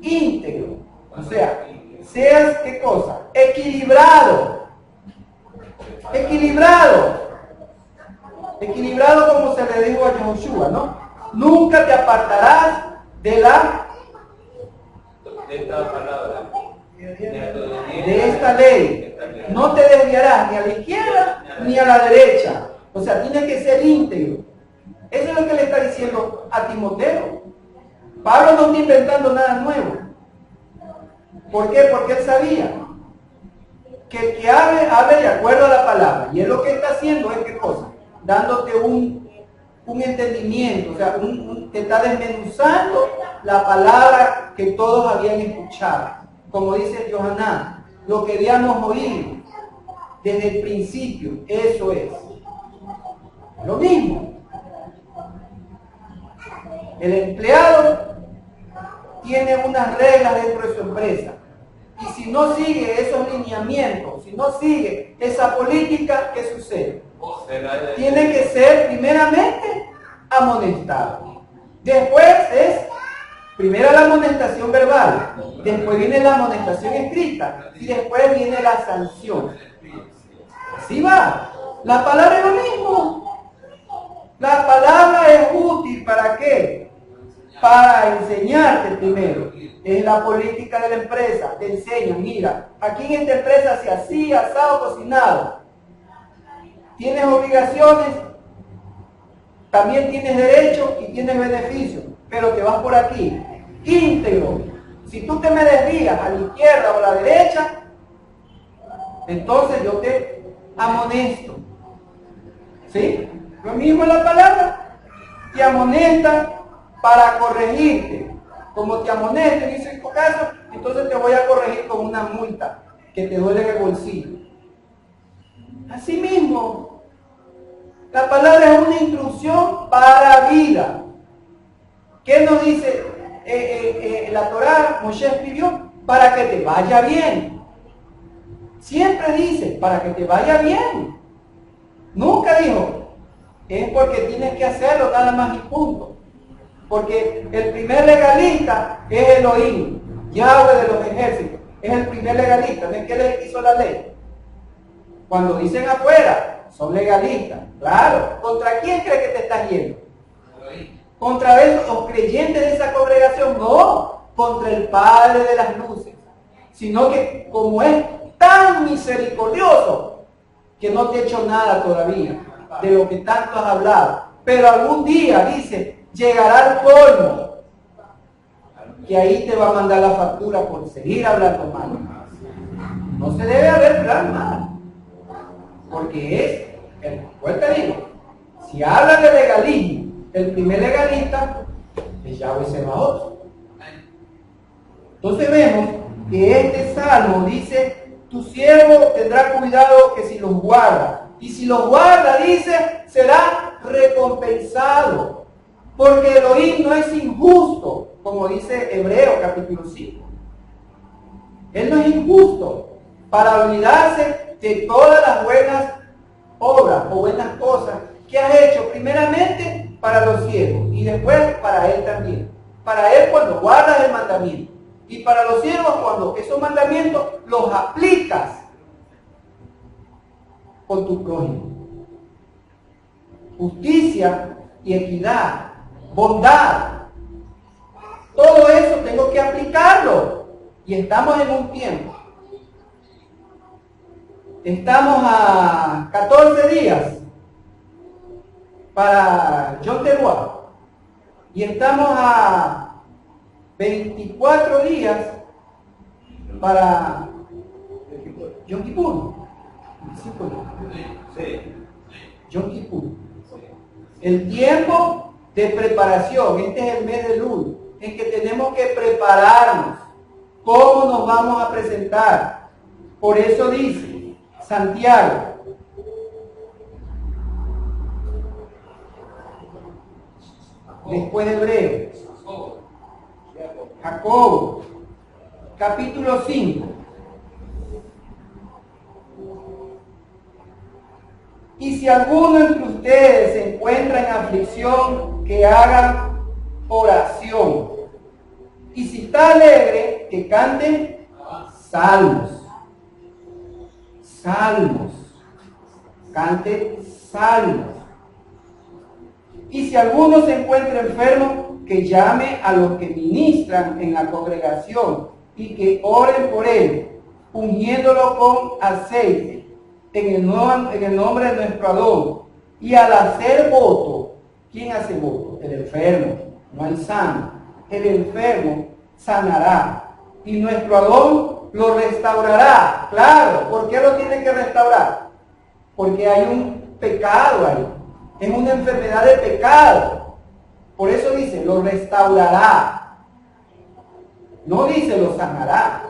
íntegro. O sea, seas ¿qué cosa? Equilibrado. Equilibrado. Equilibrado como se le dijo a Yahushua, ¿no? Nunca te apartarás de esta palabra, de esta ley. No te desviarás ni a la izquierda ni a la derecha. O sea, tienes que ser íntegro. Eso es lo que le está diciendo a Timoteo. Pablo no está inventando nada nuevo. ¿Por qué? Porque él sabía que el que hable de acuerdo a la palabra. Y él lo que está haciendo es ¿qué cosa? Dándote un entendimiento, o sea, te está desmenuzando la palabra que todos habían escuchado. Como dice Yohanan, lo que habíamos oído desde el principio, eso es. Lo mismo. El empleado tiene unas reglas dentro de su empresa. Y si no sigue esos lineamientos, si no sigue esa política, ¿qué sucede? Tiene que ser primeramente amonestado. Después es, primero la amonestación verbal, después viene la amonestación escrita y después viene la sanción. Así va. La palabra es lo mismo. La palabra es útil ¿para qué? Para enseñarte primero. Es la política de la empresa. Te enseñan, mira, aquí en esta empresa se hacía asado, cocinado. Tienes obligaciones, también tienes derechos y tienes beneficios, pero te vas por aquí, íntegro. Si tú te me desvías a la izquierda o a la derecha, entonces yo te amonesto. ¿Sí? Lo mismo en la palabra, te amonesta para corregirte. Como te amonesta en ese caso, entonces te voy a corregir con una multa que te duele en el bolsillo. Asimismo, la palabra es una instrucción para vida. ¿Qué nos dice la Torá? Moshe escribió, para que te vaya bien. Siempre dice, para que te vaya bien. Nunca dijo, es porque tienes que hacerlo nada más y punto. Porque el primer legalista es Elohim, Yahweh de los ejércitos. Es el primer legalista, no es que él hizo la ley. Cuando dicen afuera, son legalistas. Claro, ¿contra quién cree que te estás yendo? ¿Contra los creyentes de esa congregación? No, contra el Padre de las luces. Sino que como es tan misericordioso, que no te ha hecho nada todavía de lo que tanto has hablado. Pero algún día, dice, llegará el colmo, que ahí te va a mandar la factura por seguir hablando mal. No se debe hablar mal. Porque pues te digo, si habla de legalismo, el primer legalista es Yahweh Sebaot. Entonces vemos que este salmo dice, tu siervo tendrá cuidado que si los guarda, y si los guarda, dice, será recompensado, porque Elohim no es injusto, como dice Hebreo capítulo 5. Él no es injusto para olvidarse de todas las buenas obras o buenas cosas que has hecho primeramente para los siervos y después para él también. Para él cuando guardas el mandamiento y para los siervos cuando esos mandamientos los aplicas con tu prójimo. Justicia y equidad, bondad, todo eso tengo que aplicarlo y estamos en un tiempo. Estamos a 14 días para Yom Teruah y estamos a 24 días para Yom Kippur. Sí. Yom Kippur. El tiempo de preparación. Este es el mes de Lul, en que tenemos que prepararnos. ¿Cómo nos vamos a presentar? Por eso dice Santiago, después de Hebreo, Jacobo, capítulo 5. Y si alguno entre ustedes se encuentra en aflicción, que haga oración. Y si está alegre, que cante salmos. Salmos. Cante salmos. Y si alguno se encuentra enfermo, que llame a los que ministran en la congregación y que oren por él, ungiéndolo con aceite en el nombre de nuestro Adón. Y al hacer voto, ¿quién hace voto? El enfermo, no el sano. El enfermo sanará y nuestro Adón lo restaurará. Claro, ¿por qué lo tiene que restaurar? Porque hay un pecado ahí. Es una enfermedad de pecado. Por eso dice, lo restaurará. No dice, lo sanará.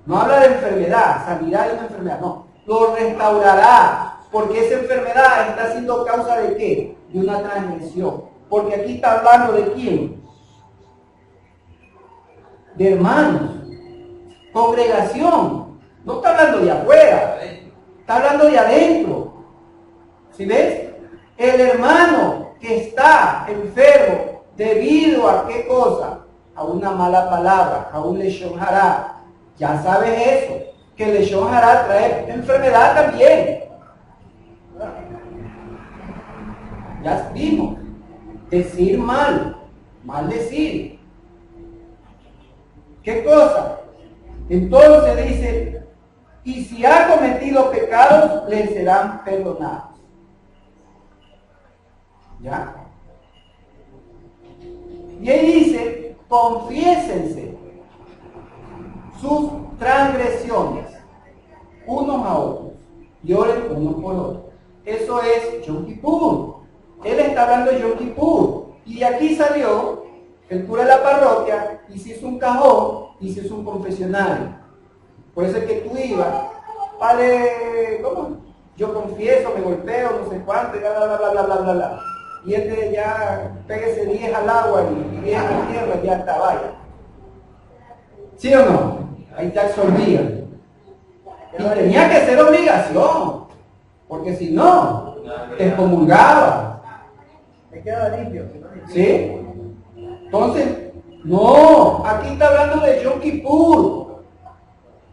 No habla de enfermedad, sanidad de una enfermedad, no. Lo restaurará. Porque esa enfermedad está siendo causa de ¿qué? De una transgresión. Porque aquí está hablando de ¿quién? De hermanos. Congregación. No está hablando de afuera. Está hablando de adentro. ¿Sí ves? El hermano que está enfermo debido a ¿qué cosa? A una mala palabra, a un leshon hará. Ya sabes eso, que el leshon hará trae enfermedad también. Ya vimos, decir mal, maldecir. ¿Qué cosa? Entonces dice, y si ha cometido pecados, le serán perdonados. ¿Ya? Y ahí dice, confiésense sus transgresiones unos a otros y oren unos por otros. Eso es Yom Kippur. Él está hablando de Yom Kippur. Y de aquí salió el cura de la parroquia y se hizo un cajón y se hizo un confesionario. Por eso es que tú ibas, vale, ¿cómo? Yo confieso, me golpeo, no sé cuánto, y bla, bla, bla, bla, bla, bla, bla. Y este ya pégase 10 al agua y 10 a la tierra, ya está, vaya. ¿Sí o no? Ahí te absorbía. Y tenía que ser obligación, porque si no, te excomulgaba. Me queda limpio. ¿Sí? Entonces, no, aquí está hablando de Yom Kippur.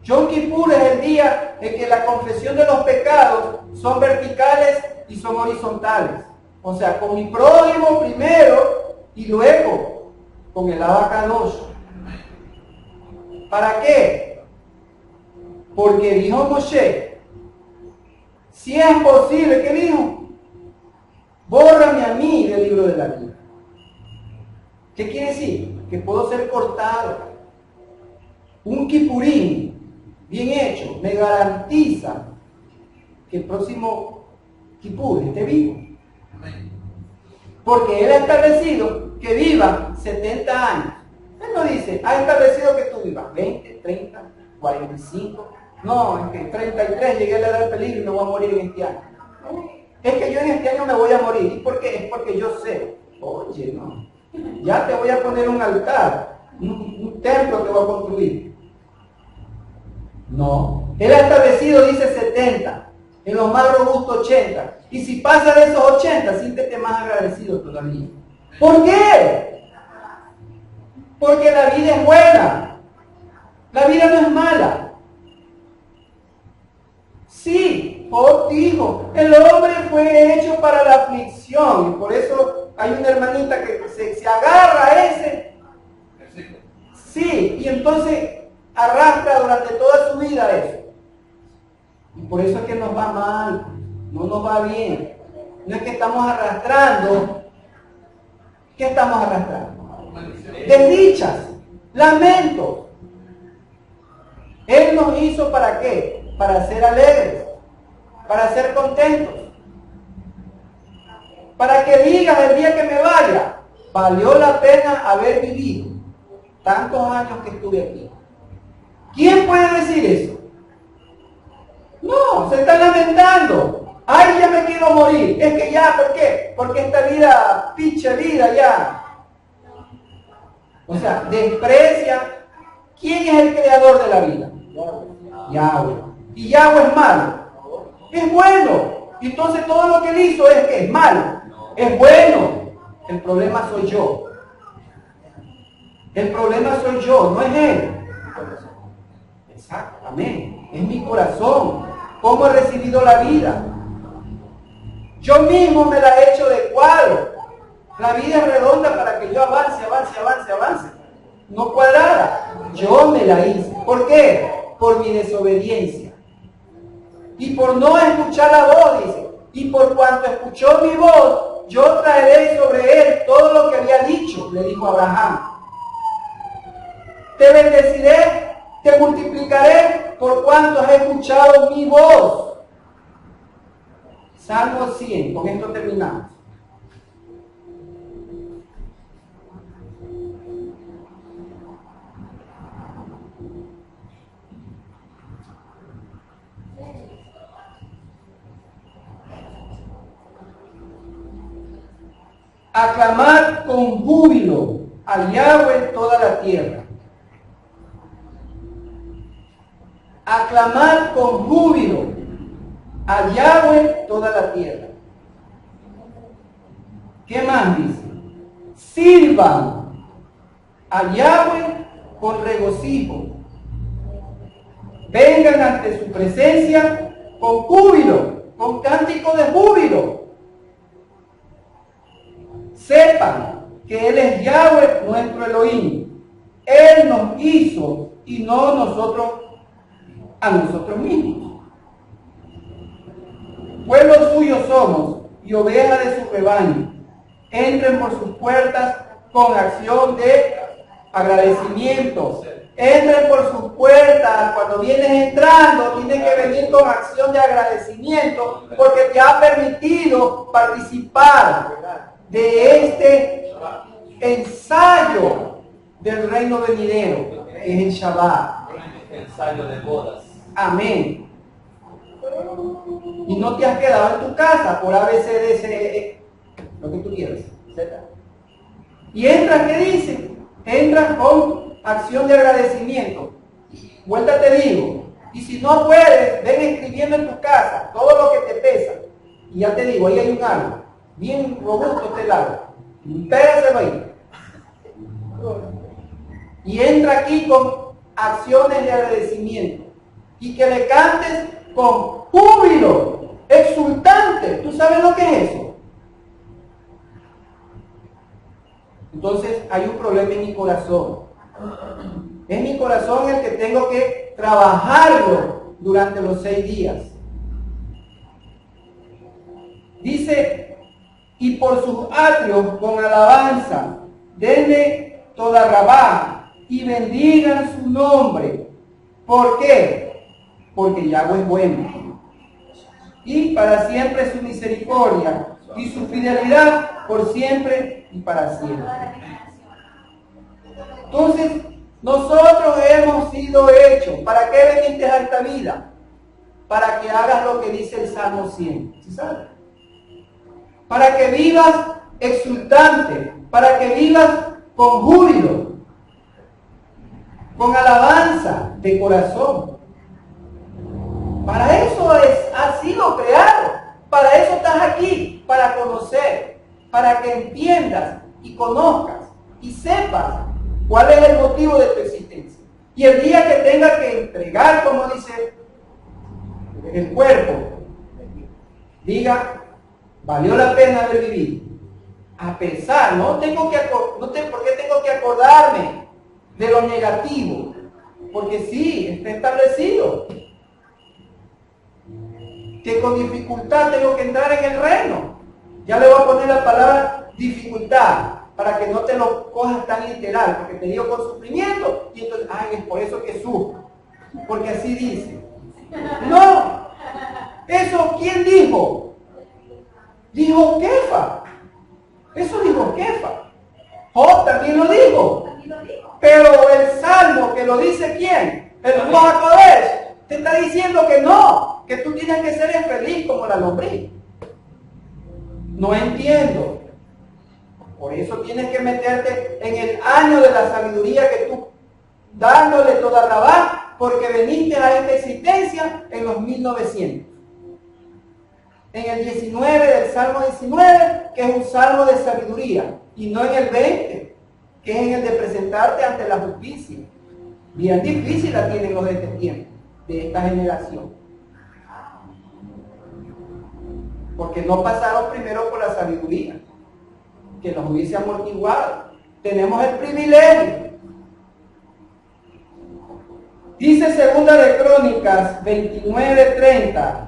Yom Kippur es el día en que la confesión de los pecados son verticales y son horizontales. O sea, con mi prójimo primero y luego con el abacadosh. ¿Para qué? Porque dijo Moshe, si es posible, ¿qué dijo? Bórrame a mí del libro de la vida. ¿Qué quiere decir? Que puedo ser cortado. Un kipurín bien hecho me garantiza que el próximo kipur esté vivo. Porque él ha establecido que viva 70 años. Él no dice, ha establecido que tú vivas 20, 30, 45. No, es que en 33 llegué a la edad del peligro y me voy a morir en este año. Es que yo en este año me voy a morir. ¿Y por qué? Es porque yo sé. Oye, no. Ya te voy a poner un altar, un templo te voy a construir. No. Él ha establecido, dice 70. En los más robustos 80. Y si pasa de esos 80, siéntete más agradecido todavía. ¿Por qué? Porque la vida es buena. La vida no es mala. Sí, por dijo, el hombre fue hecho para la aflicción. Y por eso hay una hermanita que se agarra a ese. Sí, y entonces arrastra durante toda su vida eso. Y por eso es que nos va mal, no nos va bien. No es que estamos arrastrando. ¿Qué estamos arrastrando? Desdichas, lamentos. Él nos hizo ¿para qué? Para ser alegres, para ser contentos, para que digas el día que me vaya, valió la pena haber vivido tantos años que estuve aquí. ¿Quién puede decir eso? No, se está lamentando. Ay, ya me quiero morir. Es que ya, ¿por qué? Porque esta vida, pinche vida ya. O sea, desprecia. ¿Quién es el creador de la vida? Yahweh. ¿Y Yahweh es malo? Es bueno. Entonces todo lo que él hizo es que es malo. Es bueno. El problema soy yo. El problema soy yo, no es él. Exacto, amén. Es mi corazón. ¿Cómo he recibido la vida? Yo mismo me la he hecho de cuadro. La vida es redonda para que yo avance. No cuadrada. Yo me la hice. ¿Por qué? Por mi desobediencia. Y por no escuchar la voz, dice. Y por cuanto escuchó mi voz, yo traeré sobre él todo lo que había dicho, le dijo Abraham. Te bendeciré, te multiplicaré por cuanto has escuchado mi voz. Salmo 100, con esto terminamos. Aclamad con júbilo a Yahweh toda la tierra. Aclamad con júbilo a Yahweh toda la tierra. ¿Qué más dice? Sirvan a Yahweh con regocijo. Vengan ante su presencia con júbilo, con cántico de júbilo. Sepan que Él es Yahweh, nuestro Elohim. Él nos hizo y no nosotros a nosotros mismos. Pueblo suyo somos y oveja de su rebaño. Entren por sus puertas con acción de agradecimiento. Entren por sus puertas. Cuando vienes entrando, tienes que venir con acción de agradecimiento porque te ha permitido participar de este ensayo del reino venidero, que es el Shabbat. Ensayo de bodas. Amén. Y no te has quedado en tu casa por ABCDC, lo que tú quieras. Y entras, ¿qué dice? Entras con acción de agradecimiento. Vuelta te digo. Y si no puedes, ven escribiendo en tu casa todo lo que te pesa. Y ya te digo, ahí hay un árbol. Bien robusto este árbol. Pégaselo ahí. Y entra aquí con acciones de agradecimiento. Y que le cantes con júbilo, exultante. ¿Tú sabes lo que es eso? Entonces hay un problema en mi corazón. Es mi corazón el que tengo que trabajarlo durante los 6 días. Dice, y por sus atrios con alabanza, denle toda Rabá y bendigan su nombre. ¿Por qué? Porque Yahweh es bueno. Y para siempre es su misericordia y su fidelidad por siempre y para siempre. Entonces, nosotros hemos sido hechos. ¿Para qué viniste a esta vida? Para que hagas lo que dice el Salmo 100. ¿Sí sabes? Para que vivas exultante, para que vivas con júbilo, con alabanza de corazón. Para eso has sido creado, para eso estás aquí, para conocer, para que entiendas y conozcas y sepas cuál es el motivo de tu existencia. Y el día que tengas que entregar, como dice el cuerpo, diga, valió la pena haber vivido. A pesar, ¿por qué tengo que acordarme de lo negativo? Porque sí, está establecido que con dificultad tengo que entrar en el reino. Ya le voy a poner la palabra dificultad para que no te lo cojas tan literal, porque te digo con sufrimiento y entonces, ay, es por eso que sufro. porque así dice. No, eso ¿quién dijo? Dijo Kefa. Eso dijo Kefa. Job también lo dijo. Pero el salmo que lo dice ¿quién? El Ruach HaKodesh te está diciendo que no, que tú tienes que ser feliz como la lombriz. No entiendo. Por eso tienes que meterte en el año de la sabiduría que tú, dándole toda rabá, porque veniste a esta existencia en los 1900. En el 19 del Salmo 19, que es un salmo de sabiduría, y no en el 20, que es en el de presentarte ante la justicia. Bien difícil la tienen los de este tiempo, de esta generación. Porque no pasaron primero por la sabiduría, que nos hubiese amortiguado. Tenemos el privilegio. Dice Segunda de Crónicas 29:30.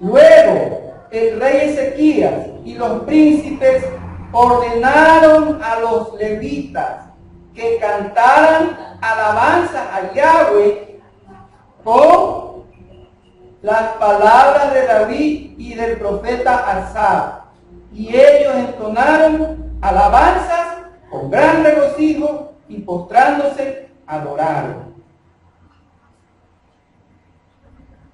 Luego el rey Ezequías y los príncipes ordenaron a los levitas que cantaran alabanzas a Yahweh con las palabras de David y del profeta Asaf. Y ellos entonaron alabanzas con gran regocijo y postrándose adoraron.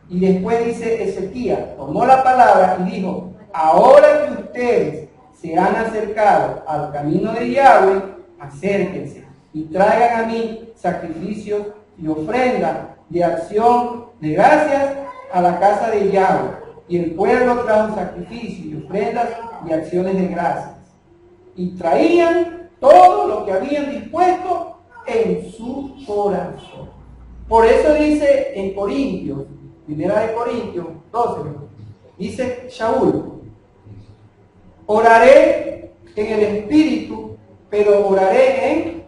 Y después dice Ezequías, tomó la palabra y dijo, ahora que ustedes se han acercado al camino de Yahweh, acérquense y traigan a mí sacrificios y ofrendas de acción de gracias a la casa de Yahweh. Y el pueblo trajo sacrificios y ofrendas y acciones de gracias. Y traían todo lo que habían dispuesto en su corazón. Por eso dice en Corintios, Primera de Corintios 12, dice Shaul, oraré en el espíritu, pero oraré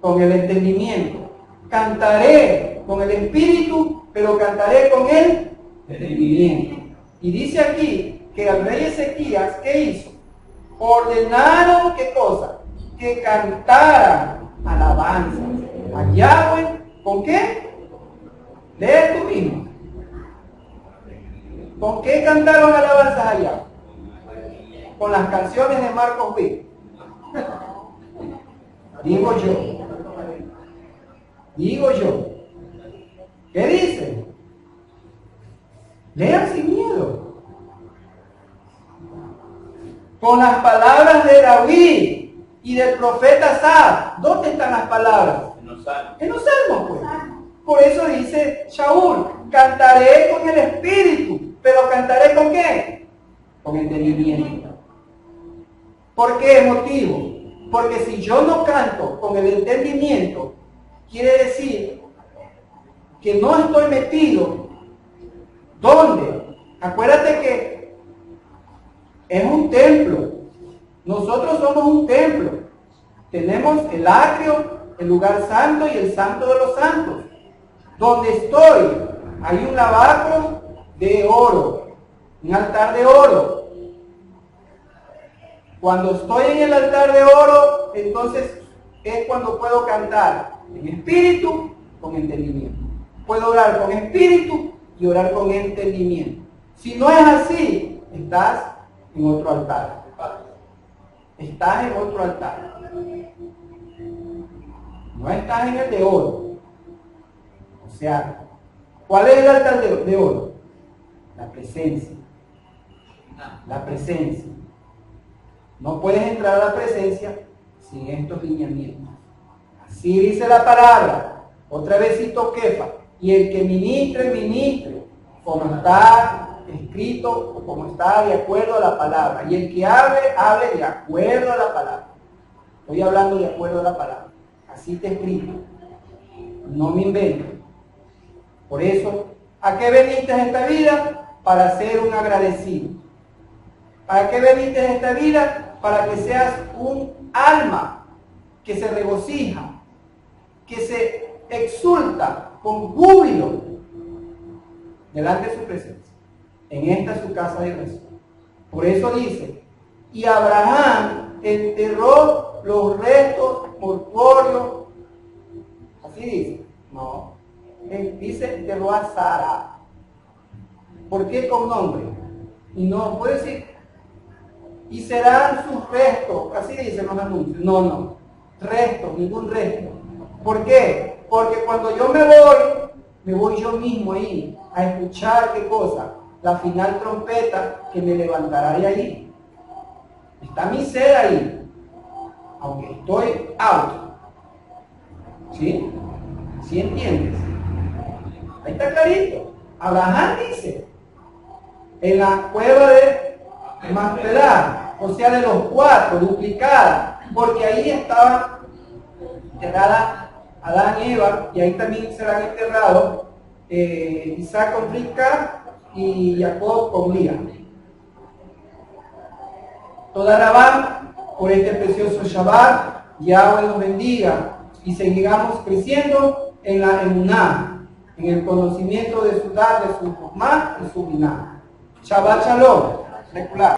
con el entendimiento. Cantaré con el espíritu, pero cantaré con el entendimiento. Y dice aquí que el rey Ezequías, ¿qué hizo? Ordenaron, ¿qué cosa? Que cantaran alabanzas a Yahweh. ¿Con qué? Lee tú mismo. ¿Con qué cantaron alabanzas a Yahweh? Con las canciones de Marcos Witt. Digo yo. ¿Qué dice? Lean sin miedo. Con las palabras de David y del profeta Asaf. ¿Dónde están las palabras? En los salmos, pues. Por eso dice Shaul, cantaré con el espíritu, pero cantaré ¿con qué? Con entendimiento. ¿Por qué motivo? Porque si yo no canto con el entendimiento, quiere decir que no estoy metido. ¿Dónde? Acuérdate que es un templo. Nosotros somos un templo. Tenemos el atrio, el lugar santo y el santo de los santos. Donde estoy, hay un lavacro de oro, un altar de oro. Cuando estoy en el altar de oro, entonces es cuando puedo cantar en espíritu, con entendimiento. Puedo orar con espíritu y orar con entendimiento. Si no es así, estás en otro altar. Estás en otro altar. No estás en el de oro. O sea, ¿cuál es el altar de oro? La presencia. La presencia. No puedes entrar a la presencia sin estos lineamientos. Así dice la palabra. Otra vez cito Kefa. Y el que ministre, como está escrito o como está de acuerdo a la palabra. Y el que hable de acuerdo a la palabra. Estoy hablando de acuerdo a la palabra. Así está escrito. No me invento. Por eso, ¿a qué veniste en esta vida? Para ser un agradecido. ¿Para qué veniste en esta vida? Para que seas un alma que se regocija, que se exulta con júbilo delante de su presencia. En esta es su casa de oración. Por eso dice, y Abraham enterró los restos mortuorios. Así dice. No. Dice enterró a Sara. ¿Por qué con nombre? Y no puede decir, y serán sus restos. Así dicen los anuncios. No, no. Restos, ningún resto. ¿Por qué? Porque cuando yo me voy yo mismo ahí a escuchar qué cosa, la final trompeta que me levantará de ahí. Está mi ser ahí, aunque estoy out. ¿Sí? ¿Sí entiendes? Ahí está clarito. Abraham dice, en la cueva de Macpelá, o sea de los 4, duplicada, porque ahí estaba enterrada Adán y Eva, y ahí también serán enterrados Isaac con Rivka y Jacob con Lía. Toda Rabán, por este precioso Shabbat, Yahweh nos bendiga y sigamos creciendo en la emuná, en el conocimiento de su dar, de su Jumá y su Biná. Shabbat Shalom. Secular.